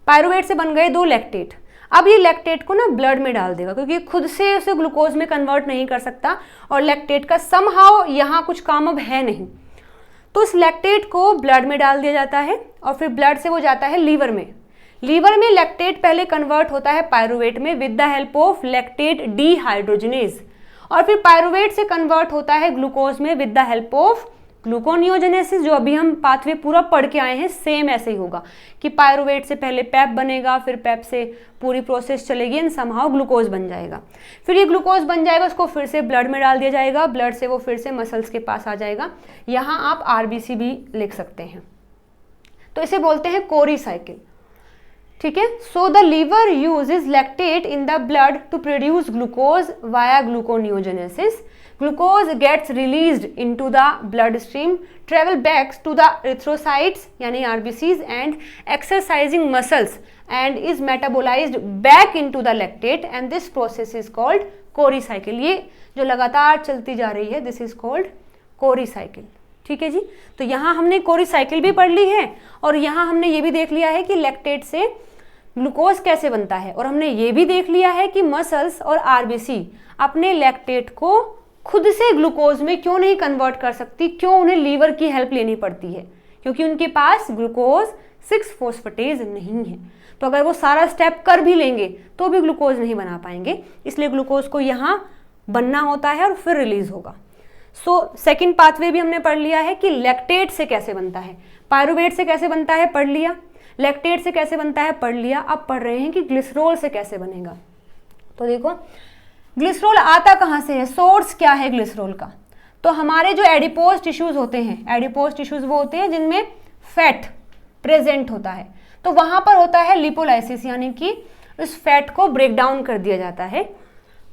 पायरुवेट से बन गए 2 लैक्टेट। अब ये लैक्टेट को ना ब्लड में डाल देगा, क्योंकि खुद से उसे ग्लूकोज में कन्वर्ट नहीं कर सकता और लैक्टेट का समहाउ यहाँ कुछ काम अब है नहीं, तो इस लैक्टेट को ब्लड में डाल दिया जाता है और फिर ब्लड से वो जाता है लीवर में। लीवर में लैक्टेट पहले कन्वर्ट होता है पायरुवेट में with the help of lactate dehydrogenase, और फिर पायरुवेट से कन्वर्ट होता है ग्लूकोज में with the help of gluconeogenesis. जो अभी हम पाथवे पूरा पढ़ के आए हैं, सेम ऐसे ही होगा कि पायरुवेट से पहले पैप बनेगा, फिर पैप से पूरी प्रोसेस चलेगी एंड समहाउ ग्लूकोज बन जाएगा। फिर ये ग्लूकोज बन जाएगा, उसको फिर से ब्लड में डाल दिया जाएगा, ब्लड से वो फिर से मसल्स के पास आ जाएगा। यहाँ आप आरबीसी भी लिख सकते हैं, तो इसे बोलते हैं कोरी साइकिल। ठीक है, so the liver uses lactate in the blood to produce glucose via gluconeogenesis. Glucose gets released into the bloodstream, travel back to the erythrocytes यानी RBCs and exercising muscles and is metabolized back into the lactate and this process is called Cori cycle। ये जो लगातार चलती जा रही है, this is called Cori cycle। ठीक है जी, तो यहाँ हमने Cori cycle भी पढ़ ली है और यहाँ हमने ये भी देख लिया है कि लैक्टेट से ग्लूकोज कैसे बनता है, और हमने ये भी देख लिया है कि मसल्स और आरबीसी अपने लैक्टेट को खुद से ग्लूकोज में क्यों नहीं कन्वर्ट कर सकती, क्यों उन्हें लीवर की हेल्प लेनी पड़ती है, क्योंकि उनके पास ग्लूकोज 6-फॉस्फेटेज नहीं है। तो अगर वो सारा स्टेप कर भी लेंगे तो भी ग्लूकोज नहीं बना पाएंगे, इसलिए ग्लूकोज को यहाँ बनना होता है और फिर रिलीज होगा। सो सेकेंड पाथवे भी हमने पढ़ लिया है कि लैक्टेट से कैसे बनता है, पायरुवेट से कैसे बनता है पढ़ लिया, लैक्टेट से कैसे बनता है पढ़ लिया। अब पढ़ रहे हैं कि ग्लिसरॉल से कैसे बनेगा। तो देखो, ग्लिसरॉल आता कहाँ से है, सोर्स क्या है ग्लिसरॉल का। तो हमारे जो एडिपोज टिश्यूज होते हैं, एडिपोज टिश्यूज वो होते हैं जिनमें फैट प्रेजेंट होता है, तो वहाँ पर होता है लिपोलाइसिस, यानी कि इस फैट को ब्रेक डाउन कर दिया जाता है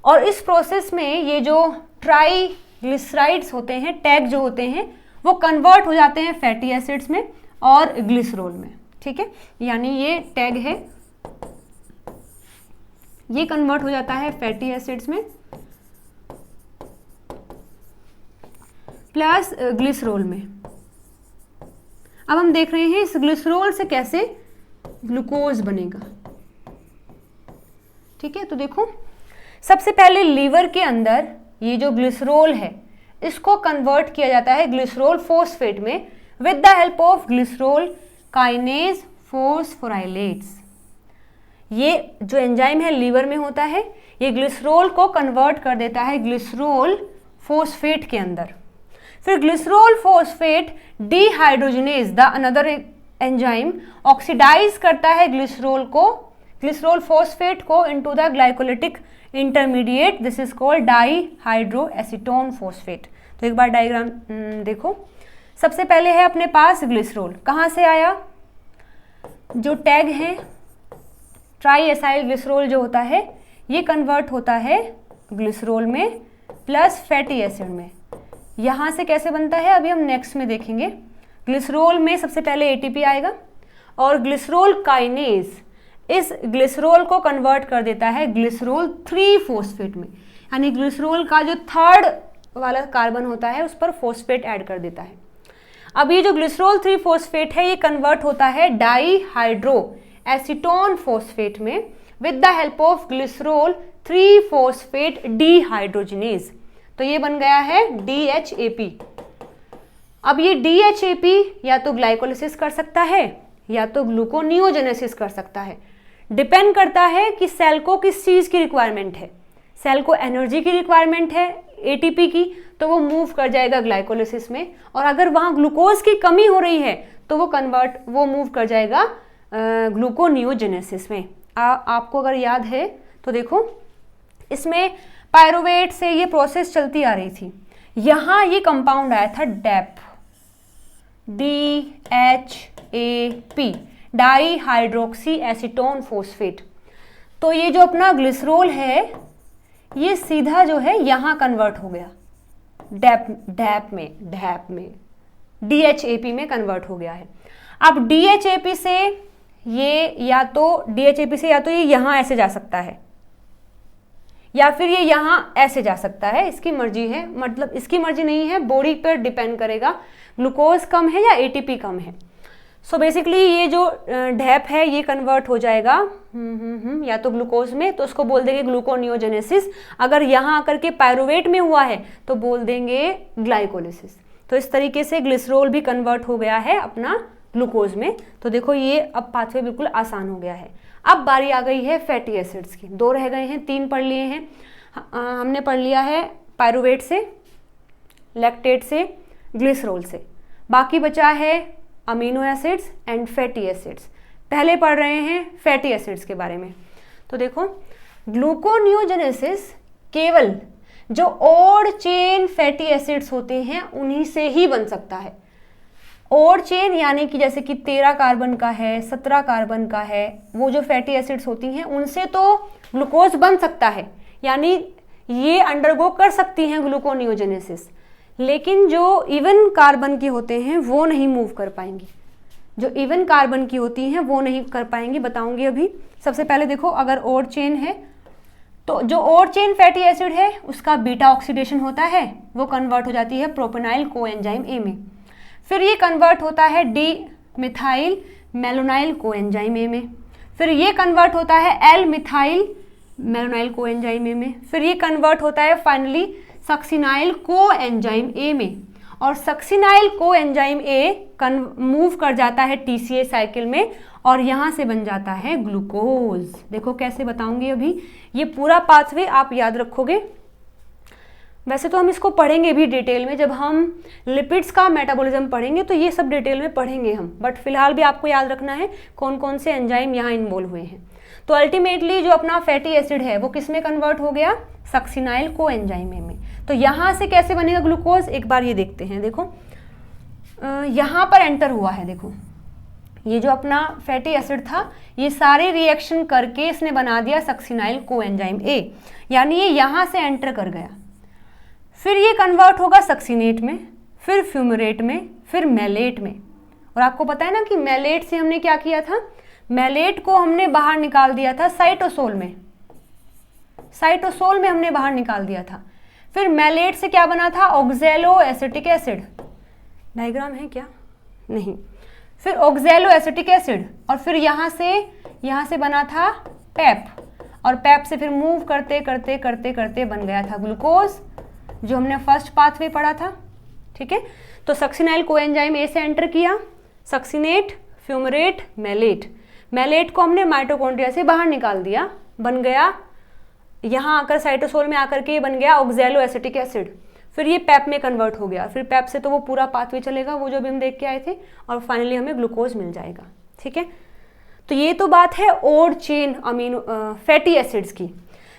और इस प्रोसेस में ये जो ट्राइग्लिसराइड्स होते हैं, टैग जो होते हैं, वो कन्वर्ट हो जाते हैं फैटी एसिड्स में और ग्लिसरॉल में। ठीक है, यानी ये टैग है, ये कन्वर्ट हो जाता है फैटी एसिड्स में प्लस ग्लिसरॉल में। अब हम देख रहे हैं इस ग्लिसरॉल से कैसे ग्लूकोज बनेगा। ठीक है, तो देखो, सबसे पहले लीवर के अंदर ये जो ग्लिसरॉल है इसको कन्वर्ट किया जाता है ग्लिसरॉल फॉस्फेट में with the help of glycerol kinase phosphorylates. ये जो एंजाइम है लीवर में होता है, ये ग्लिसरॉल को कन्वर्ट कर देता है ग्लिसरॉल फॉस्फेट के अंदर। फिर glycerol phosphate dehydrogenase the another enzyme oxidise करता है ग्लिसरॉल फॉस्फेट को into the glycolytic intermediate, this is called dihydroxyacetone phosphate. तो एक बार डायग्राम देखो, सबसे पहले है अपने पास ग्लिसरॉल, कहाँ से आया, जो टैग है ट्राईएसाइल ग्लिसरॉल जो होता है ये कन्वर्ट होता है ग्लिसरॉल में प्लस फैटी एसिड में। यहाँ से कैसे बनता है अभी हम नेक्स्ट में देखेंगे। ग्लिसरॉल में सबसे पहले एटीपी आएगा और ग्लिसरॉल काइनेज इस ग्लिसरॉल को कन्वर्ट कर देता है ग्लिसरॉल 3-फॉस्फेट में, यानी ग्लिसरॉल का जो थर्ड वाला कार्बन होता है उस पर फॉस्फेट ऐड कर देता है। अब ये जो ग्लिसरॉल 3-फॉस्फेट है ये कन्वर्ट होता है डाईहाइड्रो एसीटोन फॉस्फेट में with the help of glycerol 3-फॉस्फेट डीहाइड्रोजनेज, तो ये बन गया है DHAP। अब ये DHAP या तो ग्लाइकोलिसिस कर सकता है या तो ग्लूकोनियोजेनेसिस कर सकता है, डिपेंड करता है कि सेल को किस चीज़ की रिक्वायरमेंट है। सेल को एनर्जी की रिक्वायरमेंट है ATP की, तो वो मूव कर जाएगा ग्लाइकोलिसिस में, और अगर वहाँ ग्लूकोज की कमी हो रही है तो वो मूव कर जाएगा ग्लूकोनियोजेनेसिस में। आपको अगर याद है तो देखो, इसमें पायरुवेट से ये प्रोसेस चलती आ रही थी। यहाँ ये कंपाउंड आया था DHAP, DHAP, dihydroxy acetone phosphate. तो ये जो अपना ग्लिसरोल है ये सीधा जो है यहाँ कन्वर्ट हो गया डैप में DHAP में कन्वर्ट हो गया है। अब DHAP से या तो ये यहाँ ऐसे जा सकता है या फिर ये यहाँ ऐसे जा सकता है, इसकी मर्जी है, मतलब इसकी मर्जी नहीं है, बॉडी पर डिपेंड करेगा ग्लूकोज कम है या ATP कम है। सो बेसिकली ये जो डैप है ये कन्वर्ट हो जाएगा या तो ग्लूकोज में, तो उसको बोल देंगे ग्लूकोनियोजेनेसिस। अगर यहाँ आकर के पायरुवेट में हुआ है तो बोल देंगे ग्लाइकोलिसिस। तो इस तरीके से ग्लिसरोल भी कन्वर्ट हो गया है अपना ग्लूकोज में। तो देखो ये अब पाथवे बिल्कुल आसान हो गया है। अब बारी आ गई है फैटी एसिड्स की। 2 रह गए हैं, 3 पढ़ लिए हैं। हमने पढ़ लिया है पायरुवेट से, लैक्टेट से, ग्लिसरोल से। बाकी बचा है amino acids and fatty acids. पहले पढ़ रहे हैं फैटी एसिड्स के बारे में। तो देखो ग्लूकोनियोजेनेसिस केवल जो ऑड चेन फैटी एसिड्स होते हैं उन्हीं से ही बन सकता है। ऑड चेन यानी कि जैसे कि 13 कार्बन का है, 17 कार्बन का है, वो जो फैटी एसिड्स होती हैं उनसे तो ग्लूकोज बन सकता है, यानी ये अंडरगो कर सकती हैं ग्लूकोनियोजेनेसिस। लेकिन जो इवन कार्बन की होते हैं वो नहीं मूव कर पाएंगी, जो इवन कार्बन की होती हैं वो नहीं कर पाएंगी, बताऊंगी अभी। सबसे पहले देखो अगर ऑड चेन है तो जो ऑड चेन फैटी एसिड है उसका बीटा ऑक्सीडेशन होता है, वो कन्वर्ट हो जाती है प्रोपेनाइल कोएंजाइम ए में। फिर ये कन्वर्ट होता है डी मिथाइल मेलोनाइल कोएंजाइम ए में। फिर ये कन्वर्ट होता है एल मिथाइल मेलोनाइल कोएंजाइम ए में। फिर ये कन्वर्ट होता है फाइनली सक्सिनाइल कोएंजाइम ए में। और सक्सिनाइल कोएंजाइम ए मूव कर जाता है TCA साइकिल में और यहाँ से बन जाता है ग्लूकोज। देखो कैसे बताऊंगी अभी, ये पूरा पाथवे आप याद रखोगे। वैसे तो हम इसको पढ़ेंगे भी डिटेल में, जब हम लिपिड्स का मेटाबॉलिज्म पढ़ेंगे तो ये सब डिटेल में पढ़ेंगे हम, बट फिलहाल भी आपको याद रखना है कौन कौन से एंजाइम यहाँ इन्वॉल्व हुए हैं। तो अल्टीमेटली जो अपना फैटी एसिड है वो किस में कन्वर्ट हो गया, सक्सिनाइल कोएंजाइम में। तो यहाँ से कैसे बनेगा ग्लूकोज, एक बार ये देखते हैं। देखो यहाँ पर एंटर हुआ है, देखो ये जो अपना फैटी एसिड था ये सारे रिएक्शन करके इसने बना दिया सक्सिनाइल कोएंजाइम ए, यानी ये यहाँ से एंटर कर गया। फिर ये कन्वर्ट होगा सक्सिनेट में, फिर फ्यूमरेट में, फिर मैलेट में। और आपको पता है ना कि मैलेट से हमने क्या किया था, मैलेट को हमने बाहर निकाल दिया था साइटोसोल में, साइटोसोल में हमने बाहर निकाल दिया था। फिर मैलेट से क्या बना था, ऑक्सैलो एसिटिक एसिड। डायग्राम है क्या, नहीं। फिर ऑक्सैलो एसिटिक एसिड और फिर यहाँ से बना था पेप, और पेप से फिर मूव करते करते करते करते बन गया था ग्लूकोज, जो हमने फर्स्ट पाथवे पढ़ा था। ठीक है, तो सक्सिनाइल कोएंजाइम ए से एंटर किया, सक्सिनेट, फ्यूमरेट, मैलेट। मैलेट को हमने माइटोकॉन्ड्रिया से बाहर निकाल दिया, बन गया यहाँ आकर साइटोसोल में आकर के बन गया ऑक्सैलो एसिटिक एसिड। फिर ये पेप में कन्वर्ट हो गया, फिर पेप से तो वो पूरा पाथवे चलेगा वो जो भी हम देख के आए थे, और फाइनली हमें ग्लूकोज मिल जाएगा। ठीक है, तो ये तो बात है odd chain amino fatty acids की।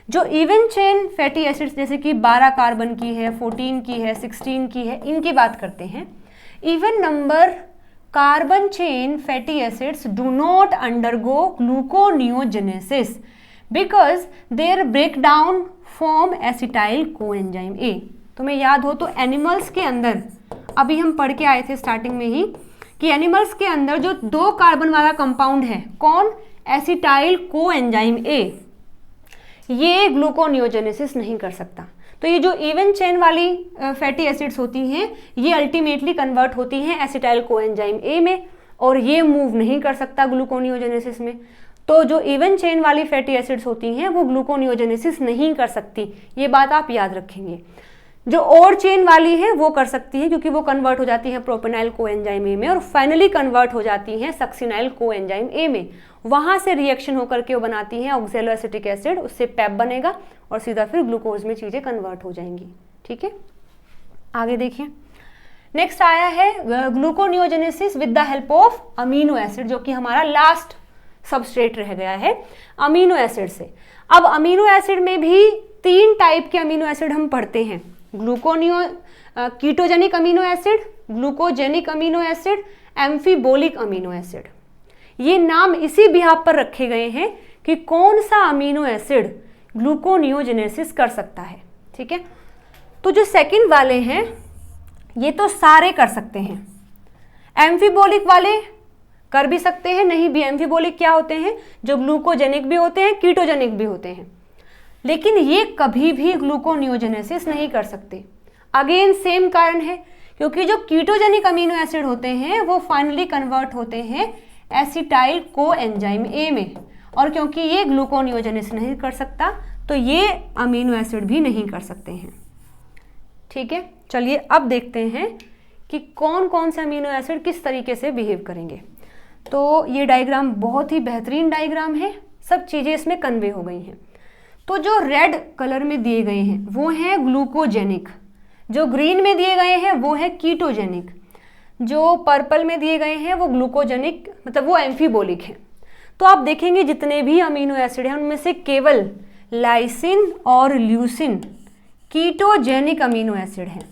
जो इवन चेन फैटी एसिड्स जैसे कि 12 कार्बन की है, 14 की है, 16 की है, इनकी बात करते हैं। Even number carbon chain fatty acids do not undergo gluconeogenesis because their breakdown form acetyl coenzyme A. तुम्हें याद हो तो एनिमल्स के अंदर अभी हम पढ़ के आए थे स्टार्टिंग में ही कि एनिमल्स के अंदर जो 2 कार्बन वाला कंपाउंड है, कौन, एसिटाइल कोएंजाइम ए, ये ग्लूकोनियोजेनेसिस नहीं कर सकता। तो ये जो इवन चेन वाली फैटी एसिड्स होती हैं ये अल्टीमेटली कन्वर्ट होती हैं एसिटाइल कोएंजाइम ए में, और ये मूव नहीं कर सकता ग्लूकोनियोजेनेसिस में। तो जो इवन चेन वाली फैटी एसिड्स होती हैं वो ग्लूकोनियोजेनेसिस नहीं कर सकती, ये बात आप याद रखेंगे। जो ऑड चेन वाली है वो कर सकती है, क्योंकि वो कन्वर्ट हो जाती है प्रोपेनाइल कोएंजाइम ए में और फाइनली कन्वर्ट हो जाती हैं सक्सिनाइल कोएंजाइम ए में। वहां से रिएक्शन होकर के वो बनाती हैं ऑक्सैलो एसिटिक एसिड, उससे पेप बनेगा और सीधा फिर ग्लूकोज में चीजें कन्वर्ट हो जाएंगी। ठीक है, आगे देखिए। नेक्स्ट आया है gluconeogenesis with the help of amino acid, जो कि हमारा लास्ट सबस्ट्रेट रह गया है अमीनो एसिड से। अब अमीनो एसिड में भी 3 टाइप के अमीनो एसिड हम पढ़ते हैं, ketogenic amino acid, glucogenic amino acid, एम्फीबोलिक amino acid. ये नाम इसी बिहाफ पर रखे गए हैं कि कौन सा अमीनो एसिड ग्लूकोनियोजेनेसिस कर सकता है। ठीक है, तो जो सेकंड वाले हैं ये तो सारे कर सकते हैं। एम्फीबोलिक वाले कर भी सकते हैं, नहीं भी। एम्फीबोलिक क्या होते हैं? जो ग्लूकोजेनिक भी होते हैं, कीटोजेनिक भी होते हैं, लेकिन ये कभी भी ग्लूकोनियोजेनेसिस नहीं कर सकते। अगेन सेम कारण है, क्योंकि जो कीटोजेनिक अमीनो एसिड होते हैं वो फाइनली कन्वर्ट होते हैं एसिटाइल कोएंजाइम ए में, और क्योंकि ये ग्लूकोनियोजेनेसिस नहीं कर सकता तो ये अमीनो एसिड भी नहीं कर सकते हैं। ठीक है, चलिए अब देखते हैं कि कौन कौन से अमीनो एसिड किस तरीके से बिहेव करेंगे। तो ये डायग्राम बहुत ही बेहतरीन डायग्राम है, सब चीज़ें इसमें कन्वे हो गई हैं। तो जो रेड कलर में दिए गए हैं वो हैं ग्लूकोजेनिक, जो ग्रीन में दिए गए हैं वो है कीटोजेनिक, जो पर्पल में दिए गए हैं वो ग्लूकोजेनिक, मतलब वो एम्फीबोलिक है। तो आप देखेंगे जितने भी अमीनो एसिड हैं उनमें से केवल लाइसिन और ल्यूसिन कीटोजेनिक अमीनो एसिड हैं,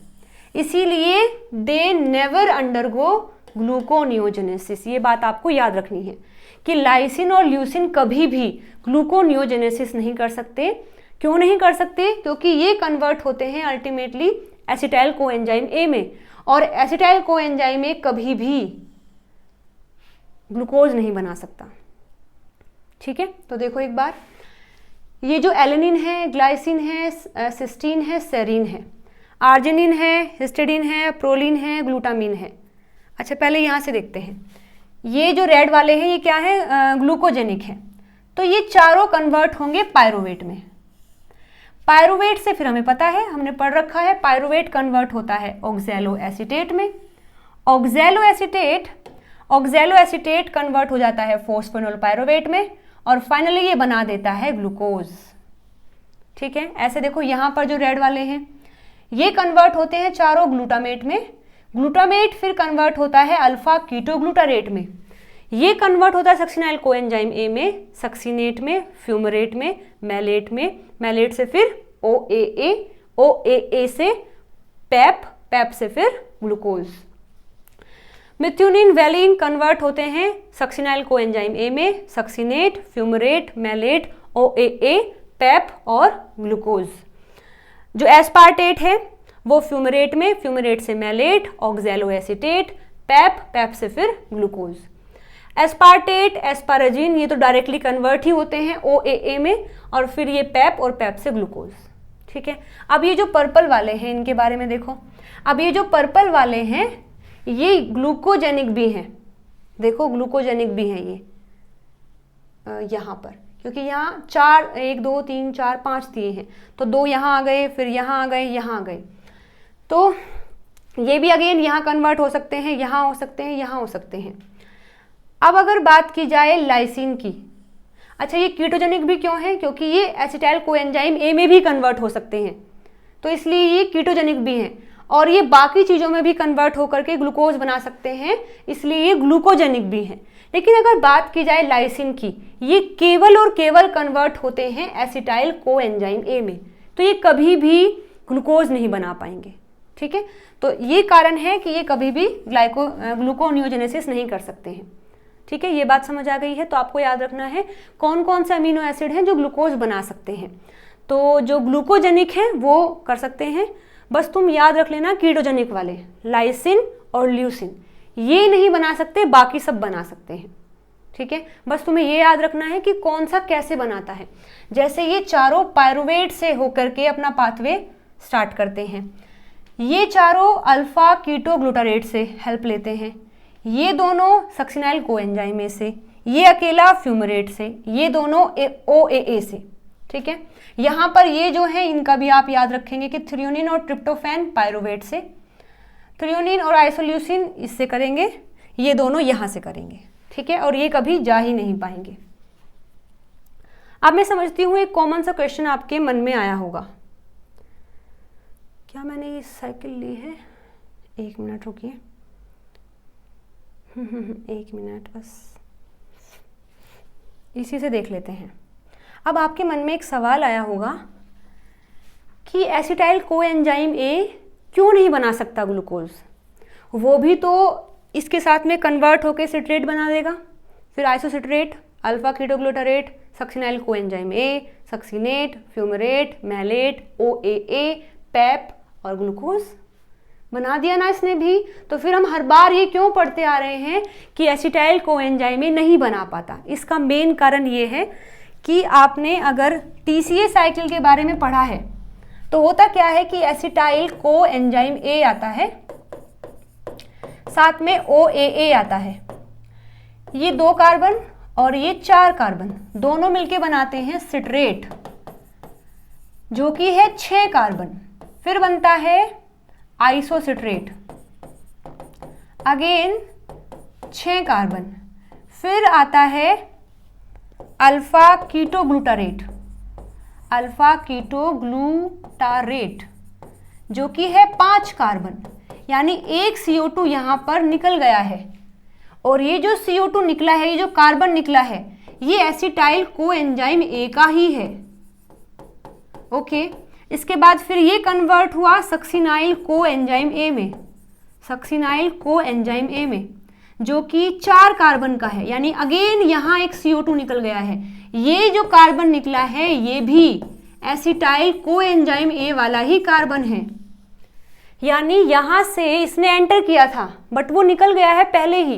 इसीलिए दे नेवर अंडरगो ग्लूकोनियोजेनेसिस। ये बात आपको याद रखनी है कि लाइसिन और ल्यूसिन कभी भी ग्लूकोनियोजेनेसिस नहीं कर सकते। क्यों नहीं कर सकते? क्योंकि ये कन्वर्ट होते हैं अल्टीमेटली एसिटाइल कोएंजाइम ए में, और एसिटाइल कोएंजाइम ए कभी भी ग्लूकोज नहीं बना सकता। ठीक है, तो देखो एक बार, ये जो एलेनिन है, ग्लाइसिन है, सिस्टीन है, सेरीन है, आर्जिनिन है, हिस्टिडीन है, प्रोलिन है, ग्लूटामिन है। अच्छा, पहले यहाँ से देखते हैं, ये जो रेड वाले हैं ये क्या है? ग्लूकोजेनिक है। तो ये चारों कन्वर्ट होंगे पायरुवेट में। पायरुवेट से फिर हमें पता है, हमने पढ़ रखा है, पायरुवेट कन्वर्ट होता है ऑक्सैलो एसीटेट में। ऑक्सैलो एसीटेट कन्वर्ट हो जाता है फोस्फेनोल पायरुवेट में, और फाइनली ये बना देता है ग्लूकोज। ठीक है, ऐसे देखो यहाँ पर जो रेड वाले हैं ये कन्वर्ट होते हैं चारों ग्लूटामेट में। ग्लूटामेट फिर कन्वर्ट होता है अल्फा कीटोग्लूटारेट में, ये कन्वर्ट होता है सक्सिनाइल कोएंजाइम ए में, सक्सिनेट में, फ्यूमरेट में, मैलेट में, मैलेट से फिर OAA, OAA से पैप, पैप से फिर ग्लूकोज। मिथ्योनिन, वेलिन कन्वर्ट होते हैं सक्सिनाइल कोएंजाइम ए में, succinate, fumarate, malate, OAA, PEP और ग्लूकोज। जो एस्पार्टेट है वो फ्यूमरेट में, फ्यूमरेट से malate, oxaloacetate, PEP, PEP से फिर ग्लूकोज। एस्पार्टेट, एस्पाराजिन ये तो डायरेक्टली कन्वर्ट ही होते हैं OAA में, और फिर ये पैप और पैप से ग्लूकोज। ठीक है, अब ये जो पर्पल वाले हैं इनके बारे में देखो। अब ये जो पर्पल वाले हैं ये ग्लूकोजेनिक भी हैं, देखो ग्लूकोजेनिक भी हैं ये यहाँ पर, क्योंकि यहाँ 4, 1 2 3 4 5 दिए हैं, तो 2 यहाँ आ गए, फिर यहाँ आ गए, यहाँ आ गए, तो ये भी अगेन यहाँ कन्वर्ट हो सकते हैं, यहाँ हो सकते हैं, यहाँ हो सकते हैं। अब अगर बात की जाए लाइसिन की, अच्छा ये कीटोजेनिक भी क्यों है? क्योंकि ये एसिटाइल कोएंजाइम ए में भी कन्वर्ट हो सकते हैं, तो इसलिए ये कीटोजेनिक भी हैं, और ये बाकी चीज़ों में भी कन्वर्ट होकर के ग्लूकोज बना सकते हैं, इसलिए ये ग्लूकोजेनिक भी हैं। लेकिन अगर बात की जाए लाइसिन की, ये केवल और केवल कन्वर्ट होते हैं एसिटाइल कोएंजाइम ए में, तो ये कभी भी ग्लूकोज नहीं बना पाएंगे। ठीक है, तो ये कारण है कि ये कभी भी ग्लूकोनियोजेनेसिस नहीं कर सकते हैं। ठीक है, ये बात समझ आ गई है। तो आपको याद रखना है कौन कौन से अमीनो एसिड हैं जो ग्लूकोज बना सकते हैं। तो जो ग्लूकोजेनिक हैं वो कर सकते हैं, बस तुम याद रख लेना कीटोजेनिक वाले लाइसिन और ल्यूसिन ये नहीं बना सकते, बाकी सब बना सकते हैं। ठीक है, बस तुम्हें ये याद रखना है कि कौन सा कैसे बनाता है। जैसे ये चारों पायरुवेट से होकर के अपना पाथवे स्टार्ट करते हैं, ये चारों अल्फा कीटोग्लूटारेट से हेल्प लेते हैं, ये दोनों सक्सिनाइल कोएंजाइम ए से, ये अकेला फ्यूमरेट से, ये दोनों OAA से। ठीक है, यहाँ पर ये जो है इनका भी आप याद रखेंगे कि थ्रियोनिन और ट्रिप्टोफैन पायरुवेट से, थ्रियोनिन और आइसोल्यूसिन इससे करेंगे, ये दोनों यहाँ से करेंगे। ठीक है, और ये कभी जा ही नहीं पाएंगे। अब मैं समझती हूँ एक कॉमन सा क्वेश्चन आपके मन में आया होगा, क्या मैंने ये साइकिल ली है? 1 मिनट रुकिए, 1 मिनट बस, इसी से देख लेते हैं। अब आपके मन में एक सवाल आया होगा कि एसिटाइल कोएंजाइम ए क्यों नहीं बना सकता ग्लूकोज, वो भी तो इसके साथ में कन्वर्ट होकर सिट्रेट बना देगा, फिर isocitrate, alpha ketoglutarate, succinyl coenzyme A, succinate, fumarate, malate, OAA, PEP और ग्लूकोज बना दिया ना इसने भी। तो फिर हम हर बार ये क्यों पढ़ते आ रहे हैं कि एसिटाइल कोएंजाइम ए नहीं बना पाता? इसका मेन कारण ये है कि आपने अगर TCA साइकिल के बारे में पढ़ा है तो होता क्या है कि एसिटाइल कोएंजाइम ए आता है, साथ में OAA आता है, ये 2 कार्बन और ये 4 कार्बन दोनों मिलके बनाते हैं सिट्रेट, जो कि है 6 कार्बन। फिर बनता है आइसोसिट्रेट, अगेन 6 कार्बन। फिर आता है अल्फा कीटोग्लूटारेट, अल्फा कीटोग्लूटारेट जो कि है 5 कार्बन, यानी एक CO2 यहाँ पर निकल गया है। और ये जो CO2 निकला है, ये जो कार्बन निकला है, ये एसिटाइल कोएंजाइम ए का ही है। ओके, इसके बाद फिर ये कन्वर्ट हुआ सक्सिनाइल कोएंजाइम ए में, सक्सिनाइल कोएंजाइम ए में, जो कि 4 कार्बन का है, यानी अगेन यहाँ एक CO2 निकल गया है। ये जो कार्बन निकला है ये भी एसिटाइल कोएंजाइम ए वाला ही कार्बन है, यानी यहाँ से इसने एंटर किया था बट वो निकल गया है पहले ही,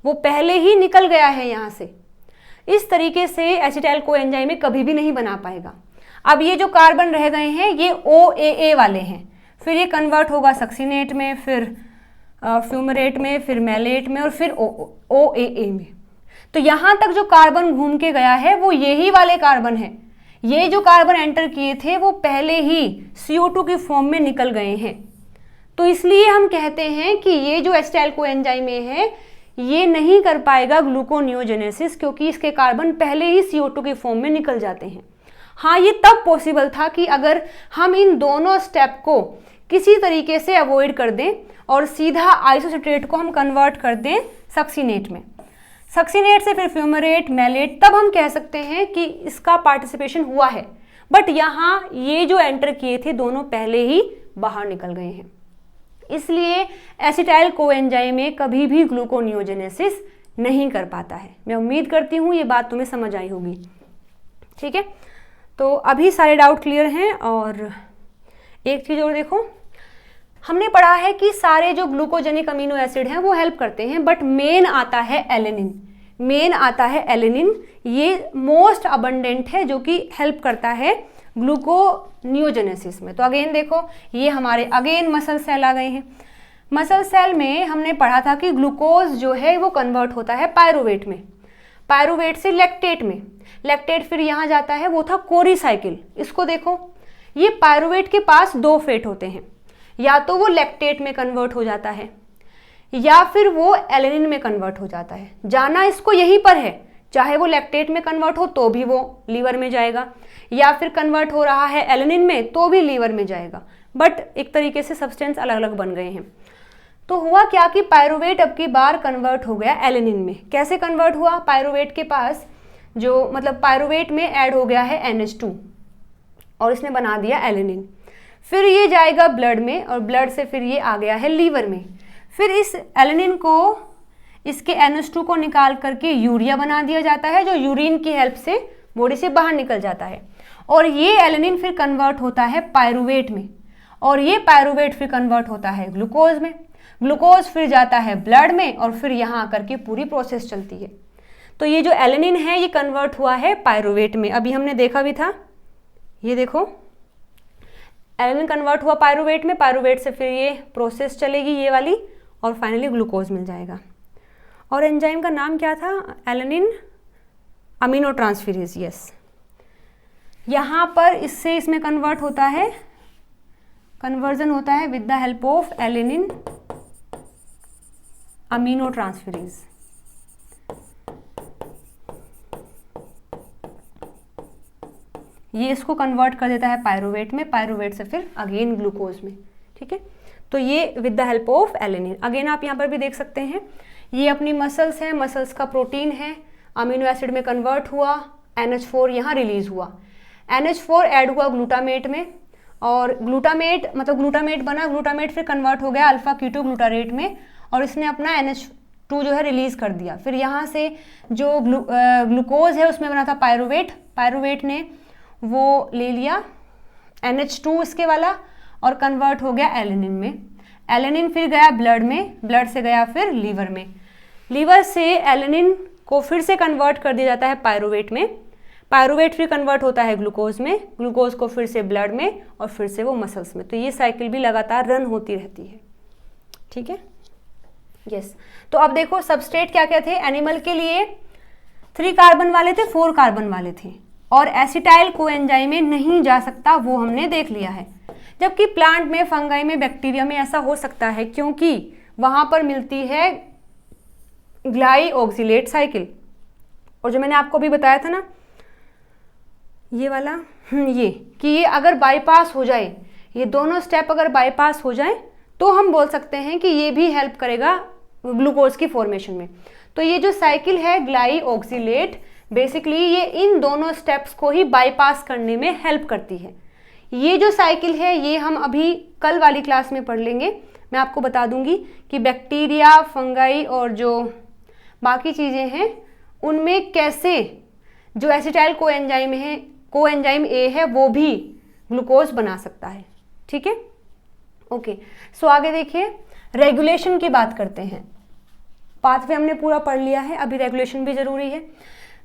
वो पहले ही निकल गया है यहाँ से। इस तरीके से एसिटाइल कोएंजाइम ए कभी भी नहीं बना पाएगा। अब ये जो कार्बन रह गए हैं ये OAA वाले हैं, फिर ये कन्वर्ट होगा सक्सिनेट में, फिर फ्यूमरेट में, फिर मैलेट में और फिर OAA में। तो यहाँ तक जो कार्बन घूम के गया है वो यही वाले कार्बन है। ये जो कार्बन एंटर किए थे वो पहले ही CO2 की फॉर्म में निकल गए हैं। तो इसलिए हम कहते हैं कि ये जो एसिटाइल कोएंजाइम ए है ये नहीं कर पाएगा ग्लूकोनियोजेनेसिस, क्योंकि इसके कार्बन पहले ही CO2 की फॉर्म में निकल जाते हैं। हाँ, ये तब पॉसिबल था कि अगर हम इन दोनों स्टेप को किसी तरीके से अवॉइड कर दें और सीधा आइसोसिट्रेट को हम कन्वर्ट कर दें सक्सिनेट में, सक्सिनेट से फिर फ्यूमरेट, मैलेट, तब हम कह सकते हैं कि इसका पार्टिसिपेशन हुआ है। बट यहाँ ये जो एंटर किए थे दोनों पहले ही बाहर निकल गए हैं, इसलिए एसिटाइल कोएंजाइम ए कभी भी ग्लूकोनियोजेनेसिस नहीं कर पाता है। मैं उम्मीद करती हूँ ये बात तुम्हें समझ आई होगी। ठीक है, तो अभी सारे डाउट क्लियर हैं। और एक चीज़ और देखो, हमने पढ़ा है कि सारे जो ग्लूकोजेनिक अमीनो एसिड हैं वो हेल्प करते हैं, बट मेन आता है एलेनिन, मेन आता है एलेनिन, ये मोस्ट अबंडेंट है जो कि हेल्प करता है ग्लूकोनियोजेनेसिस में। तो अगेन देखो, ये हमारे अगेन मसल सेल आ गए हैं। मसल सेल में हमने पढ़ा था कि ग्लूकोज जो है वो कन्वर्ट होता है पायरुवेट में, पायरुवेट से लैक्टेट में, लैक्टेट फिर यहाँ जाता है, वो था कोरी साइकिल। इसको देखो, ये पायरुवेट के पास 2 फेट होते हैं, या तो वो लैक्टेट में कन्वर्ट हो जाता है या फिर वो एलेनिन में कन्वर्ट हो जाता है। जाना इसको यहीं पर है, चाहे वो लैक्टेट में कन्वर्ट हो तो भी वो लीवर में जाएगा, या फिर कन्वर्ट हो रहा है एलेनिन में तो भी लीवर में जाएगा। बट एक तरीके से सब्सटेंस अलग अलग बन गए हैं। तो हुआ क्या कि पायरुवेट अब की बार कन्वर्ट हो गया एलेनिन में। कैसे कन्वर्ट हुआ? पायरुवेट के पास जो मतलब पायरुवेट में ऐड हो गया है NH2 और इसने बना दिया एलेनिन। फिर ये जाएगा ब्लड में और ब्लड से फिर ये आ गया है लीवर में। फिर इस एलेनिन को, इसके NH2 को निकाल करके यूरिया बना दिया जाता है, जो यूरिन की हेल्प से बॉडी से बाहर निकल जाता है। और ये एलेनिन फिर कन्वर्ट होता है पायरुवेट में, और ये पायरुवेट फिर कन्वर्ट होता है ग्लूकोज में। ग्लूकोज फिर जाता है ब्लड में और फिर यहाँ आकर के पूरी प्रोसेस चलती है। तो ये जो एलेनिन है ये कन्वर्ट हुआ है पायरुवेट में, अभी हमने देखा भी था। ये देखो, एलेनिन कन्वर्ट हुआ पायरुवेट में, पायरुवेट से फिर ये प्रोसेस चलेगी ये वाली और फाइनली ग्लूकोज मिल जाएगा। और एंजाइम का नाम क्या था? Alanine amino transferase. यस, यहाँ पर इससे इसमें कन्वर्ट होता है, कन्वर्जन होता है with the help of alanine amino transferase. ये इसको कन्वर्ट कर देता है पायरुवेट में, पायरुवेट से फिर अगेन ग्लूकोज में। ठीक है, तो ये with the help of alanine. Again आप यहाँ पर भी देख सकते हैं, ये अपनी मसल्स हैं, मसल्स का प्रोटीन है, अमीनो एसिड में कन्वर्ट हुआ, NH4 यहाँ रिलीज हुआ, NH4 ऐड हुआ ग्लूटामेट में और ग्लूटामेट मतलब ग्लूटामेट बना, ग्लूटामेट फिर कन्वर्ट हो गया अल्फा कीटो ग्लूटारेट में और इसने अपना NH2 जो है रिलीज कर दिया। फिर यहाँ से जो ग्लूकोज है उसमें बना था पायरुवेट, पायरुवेट ने वो ले लिया NH2 इसके वाला और कन्वर्ट हो गया एलेनिन में। एलेनिन फिर गया ब्लड में, ब्लड से गया फिर लीवर में, लीवर से एलेनिन को फिर से कन्वर्ट कर दिया जाता है पायरुवेट में, पायरुवेट फिर कन्वर्ट होता है ग्लूकोज में, ग्लूकोज को फिर से ब्लड में और फिर से वो मसल्स में। तो ये साइकिल भी लगातार रन होती रहती है। ठीक है, यस। तो अब देखो सबस्ट्रेट क्या क्या थे। एनिमल के लिए 3 कार्बन वाले थे, 4 कार्बन वाले थे और एसिटाइल कोएंजाइम में नहीं जा सकता, वो हमने देख लिया है। जबकि प्लांट में, फंगाई में, बैक्टीरिया में ऐसा हो सकता है क्योंकि वहां पर मिलती है ग्लाइऑक्सिलेट साइकिल। और जो मैंने आपको अभी बताया था ना ये वाला, ये कि ये अगर बाईपास हो जाए, ये दोनों स्टेप अगर बाईपास हो जाए तो हम बोल सकते हैं कि ये भी हेल्प करेगा ग्लूकोज की फॉर्मेशन में। तो ये जो साइकिल है ग्लाइऑक्सिलेट, बेसिकली ये इन दोनों स्टेप्स को ही बाईपास करने में हेल्प करती है। ये जो साइकिल है ये हम अभी कल वाली क्लास में पढ़ लेंगे। मैं आपको बता दूंगी कि बैक्टीरिया, फंगाई और जो बाकी चीज़ें हैं उनमें कैसे जो एसिटाइल कोएंजाइम है, कोएंजाइम ए है, वो भी ग्लूकोज बना सकता है। ठीक है, ओके। सो आगे देखिए, रेगुलेशन की बात करते हैं। पाथवे हमने पूरा पढ़ लिया है, अभी रेगुलेशन भी जरूरी है।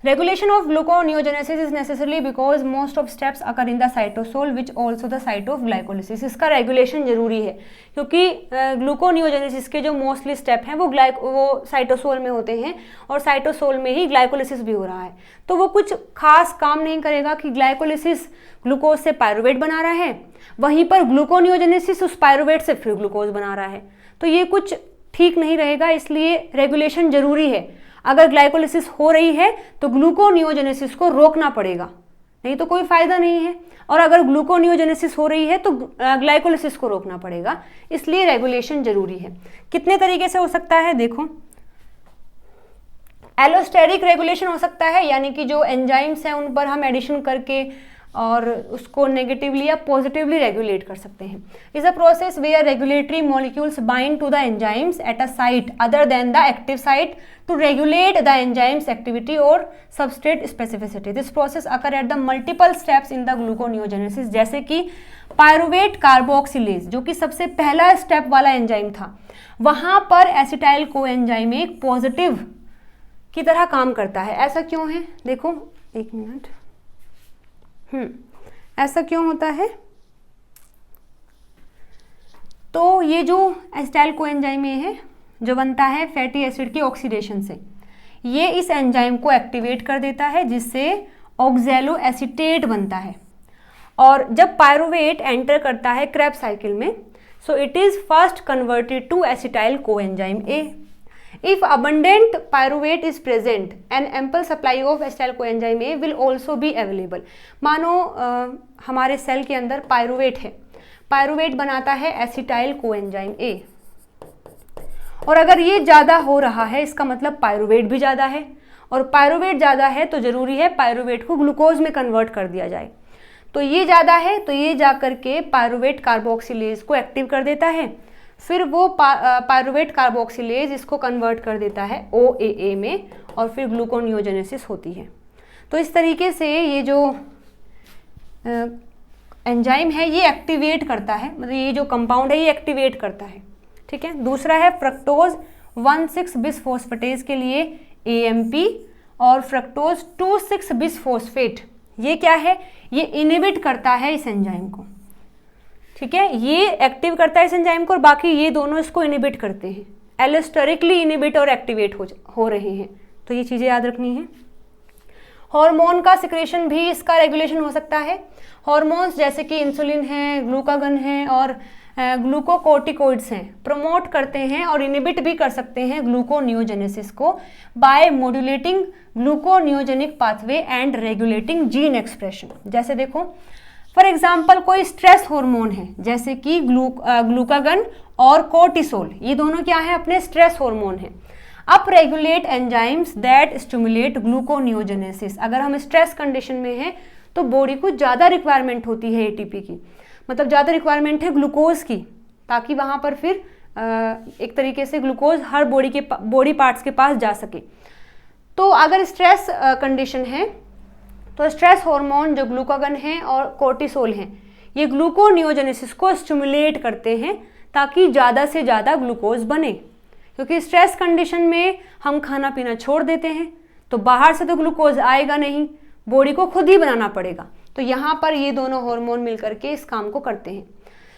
Regulation of gluconeogenesis is necessary because most of steps occur in the cytosol which also the site of glycolysis। इसका रेगुलेशन जरूरी है क्योंकि ग्लूकोनियोजेनेसिस के जो मोस्टली स्टेप हैं वो साइटोसोल में होते हैं और साइटोसोल में ही ग्लाइकोलिसिस भी हो रहा है। तो वो कुछ खास काम नहीं करेगा कि ग्लाइकोलिसिस ग्लूकोज से पायरुवेट बना रहा है, वहीं पर ग्लूकोनियोजेनेसिस उस पायरुवेट से फिर ग्लूकोज बना रहा है। तो ये कुछ ठीक नहीं रहेगा, इसलिए रेगुलेशन जरूरी है। अगर ग्लाइकोलिसिस हो रही है तो ग्लूकोनियोजेनेसिस को रोकना पड़ेगा, नहीं तो कोई फायदा नहीं है। और अगर ग्लूकोनियोजेनेसिस हो रही है तो ग्लाइकोलिसिस को रोकना पड़ेगा, इसलिए रेगुलेशन जरूरी है। कितने तरीके से हो सकता है देखो, एलोस्टेरिक रेगुलेशन हो सकता है, यानी कि जो एंजाइम्स हैं उन पर हम एडिशन करके और उसको नेगेटिवली या पॉजिटिवली रेगुलेट कर सकते हैं। Is a process where regulatory molecules bind to the enzymes at a site other than the active site to regulate the enzyme's activity और substrate specificity. This process occur at the multiple steps in the gluconeogenesis, जैसे कि pyruvate carboxylase जो कि सबसे पहला step वाला enzyme था, वहां पर एसिटाइल कोएंजाइम एक पॉजिटिव की तरह काम करता है। ऐसा क्यों है देखो, एक मिनट, ऐसा क्यों होता है? तो ये जो एसिटाइल कोएंजाइम है जो बनता है फैटी एसिड की ऑक्सीडेशन से, ये इस एंजाइम को एक्टिवेट कर देता है जिससे ऑक्सैलो एसीटेट बनता है। और जब पायरुवेट एंटर करता है क्रेब्स साइकिल में, so it is first converted to acetyl coenzyme A. If abundant pyruvate is present, an ample supply of acetyl coenzyme A will also be available। मानो हमारे cell के अंदर पायरुवेट है, pyruvate बनाता है एसिटाइल कोएंजाइम A, और अगर ये ज़्यादा हो रहा है इसका मतलब पायरुवेट भी ज़्यादा है, और पायरुवेट ज़्यादा है तो ज़रूरी है पायरुवेट को ग्लूकोज में कन्वर्ट कर दिया जाए। तो ये ज़्यादा है तो ये जा करके पायरुवेट कार्बोक्सिलेज को एक्टिव कर देता है, फिर वो पायरुवेट कार्बोक्सिलेज इसको कन्वर्ट कर देता है OAA में और फिर ग्लूकोनियोजेनेसिस होती है। तो इस तरीके से ये जो एंजाइम है ये एक्टिवेट करता है, मतलब ये जो कंपाउंड है ये एक्टिवेट करता है। ठीक है, दूसरा है फ्रक्टोज 1,6 बिसफॉस्फेटेज के लिए AMP और फ्रक्टोज 2,6 बिसफॉस्फेट, ये क्या है? ये इनहिबिट करता है इस एंजाइम को। ठीक है, ये एक्टिव करता है इस एंजाइम को और बाकी ये दोनों इसको इनहिबिट करते हैं, एलोस्टेरिकली इनहिबिट और एक्टिवेट हो रहे हैं। तो ये चीज़ें याद रखनी है। हार्मोन का सिक्रेशन भी इसका रेगुलेशन हो सकता है। हार्मोन्स जैसे कि इंसुलिन है, ग्लूकागन है और ग्लूकोकोर्टिकोइड्स हैं, प्रमोट करते हैं और इनहिबिट भी कर सकते हैं ग्लूकोनियोजेनेसिस को by modulating gluconeogenic pathway and regulating gene expression. जैसे देखो फॉर एग्जाम्पल कोई स्ट्रेस हार्मोन है जैसे कि ग्लूकागन और कोर्टिसोल, ये दोनों क्या है? अपने स्ट्रेस हार्मोन है। Up regulate enzymes that stimulate gluconeogenesis. अगर हम स्ट्रेस कंडीशन में हैं तो बॉडी को ज़्यादा रिक्वायरमेंट होती है ATP की, मतलब ज़्यादा रिक्वायरमेंट है ग्लूकोज की, ताकि वहाँ पर फिर एक तरीके से ग्लूकोज हर बॉडी पार्ट्स के पास जा सके। तो अगर स्ट्रेस कंडीशन है तो स्ट्रेस हार्मोन जो ग्लूकागन है और कोर्टिसोल हैं, ये ग्लूकोनियोजेनेसिस को स्टिमुलेट करते हैं ताकि ज़्यादा से ज़्यादा ग्लूकोज बने। क्योंकि स्ट्रेस कंडीशन में हम खाना पीना छोड़ देते हैं तो बाहर से तो ग्लूकोज आएगा नहीं, बॉडी को खुद ही बनाना पड़ेगा। तो यहाँ पर ये दोनों हार्मोन मिलकर के इस काम को करते हैं।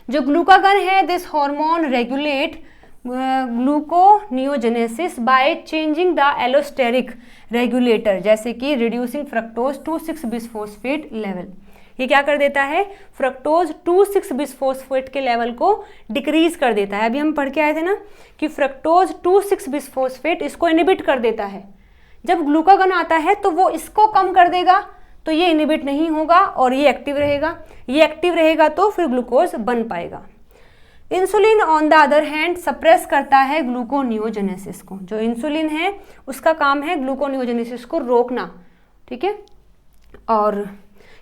जो ग्लूकागन है, this hormone regulate gluconeogenesis by changing the allosteric regulator, जैसे कि रिड्यूसिंग फ्रक्टोज 2,6-बिसफॉस्फेट लेवल। ये क्या कर देता है, फ्रक्टोज 2,6-बिसफॉस्फेट के लेवल को डिक्रीज कर देता है। अभी हम पढ़ के आए थे ना कि फ्रक्टोज 2,6-बिसफॉस्फेट इसको इनिबिट कर देता है। जब ग्लूकागन आता है तो वो इसको कम कर देगा, तो ये इनिबिट नहीं होगा और ये एक्टिव रहेगा। ये एक्टिव रहेगा तो फिर ग्लूकोज बन पाएगा। Insulin on the other hand suppress करता है ग्लूकोनियोजेनेसिस को। जो इंसुलिन है उसका काम है ग्लूकोनियोजेनेसिस को रोकना, ठीक है। और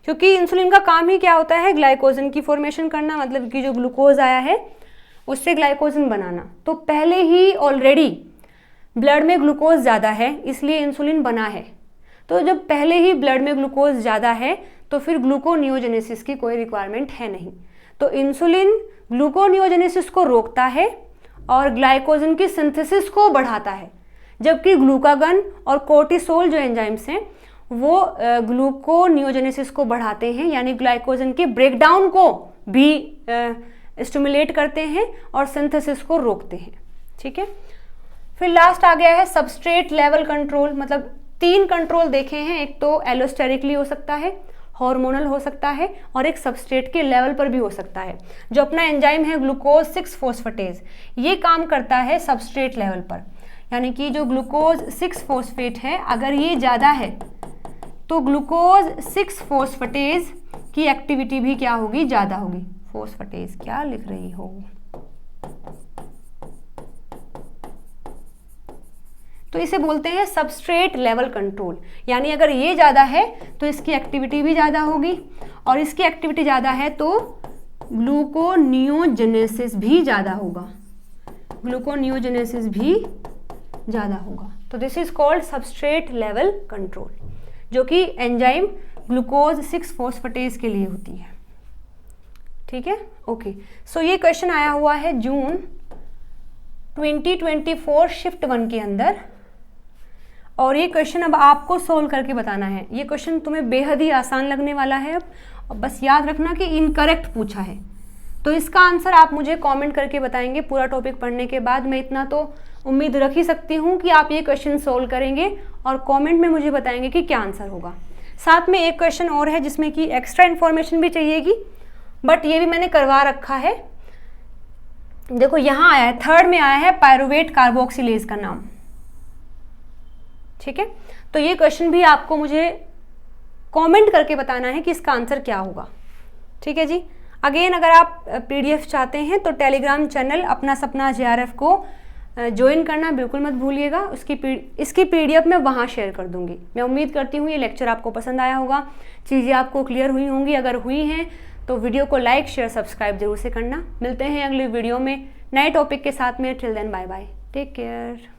क्योंकि इंसुलिन का काम ही क्या होता है, ग्लाइकोजन की फॉर्मेशन करना, मतलब कि जो ग्लूकोज आया है उससे ग्लाइकोजन बनाना। तो पहले ही ऑलरेडी ब्लड में ग्लूकोज ज़्यादा है इसलिए इंसुलिन बना है। तो जब पहले ही ब्लड में ग्लूकोज ज़्यादा है तो फिर ग्लूकोनियोजेनेसिस की कोई रिक्वायरमेंट है नहीं। तो इंसुलिन ग्लूकोनियोजेनेसिस को रोकता है और ग्लाइकोजन की सिंथेसिस को बढ़ाता है, जबकि ग्लूकागन और कोर्टिसोल जो एंजाइम्स हैं वो ग्लूकोनियोजेनेसिस को बढ़ाते हैं, यानी ग्लाइकोजन के ब्रेकडाउन को भी स्टिमुलेट करते हैं और सिंथेसिस को रोकते हैं, ठीक है। फिर लास्ट आ गया है सबस्ट्रेट लेवल कंट्रोल। मतलब 3 कंट्रोल देखे हैं, एक तो एलोस्टेरिकली हो सकता है, हार्मोनल हो सकता है और एक सबस्ट्रेट के लेवल पर भी हो सकता है। जो अपना एंजाइम है ग्लूकोज 6-फोस्फेटेज, ये काम करता है सबस्ट्रेट लेवल पर, यानी कि जो ग्लूकोज 6-फोस्फेट है अगर ये ज़्यादा है तो ग्लूकोज 6-फोस्फेटेज की एक्टिविटी भी क्या होगी, ज़्यादा होगी। फोस्फेटेज क्या लिख रही हो, तो इसे बोलते हैं सबस्ट्रेट लेवल कंट्रोल। यानी अगर ये ज़्यादा है तो इसकी एक्टिविटी भी ज़्यादा होगी और इसकी एक्टिविटी ज़्यादा है तो ग्लूकोनियोजेनेसिस भी ज़्यादा होगा, ग्लूकोनियोजेनेसिस भी ज़्यादा होगा। तो this is called substrate level control, जो कि एंजाइम ग्लूकोज 6-फोस्फेटेज के लिए होती है, ठीक है। ओके, सो ये क्वेश्चन आया हुआ है जून 2024 शिफ्ट 1 के अंदर, और ये क्वेश्चन अब आपको सोल्व करके बताना है। ये क्वेश्चन तुम्हें बेहद ही आसान लगने वाला है अब, और बस याद रखना कि इनकरेक्ट पूछा है तो इसका आंसर आप मुझे कमेंट करके बताएंगे। पूरा टॉपिक पढ़ने के बाद मैं इतना तो उम्मीद रख ही सकती हूँ कि आप ये क्वेश्चन सोल्व करेंगे और कमेंट में मुझे बताएंगे कि क्या आंसर होगा। साथ में एक क्वेश्चन और है जिसमें कि एक्स्ट्रा इन्फॉर्मेशन भी चाहिएगी, बट ये भी मैंने करवा रखा है। देखो यहाँ आया है, 3rd में आया है पायरुवेट कार्बोक्सिलेज का नाम, ठीक है। तो ये क्वेश्चन भी आपको मुझे कमेंट करके बताना है कि इसका आंसर क्या होगा, ठीक है जी। अगेन अगर आप पीडीएफ चाहते हैं तो टेलीग्राम चैनल अपना सपना JRF को ज्वाइन करना बिल्कुल मत भूलिएगा। इसकी पीडीएफ मैं वहाँ शेयर कर दूंगी। मैं उम्मीद करती हूँ ये लेक्चर आपको पसंद आया होगा, चीज़ें आपको क्लियर हुई होंगी। अगर हुई हैं तो वीडियो को लाइक शेयर सब्सक्राइब जरूर से करना। मिलते हैं अगली वीडियो में नए टॉपिक के साथ में। Till then bye bye, take care.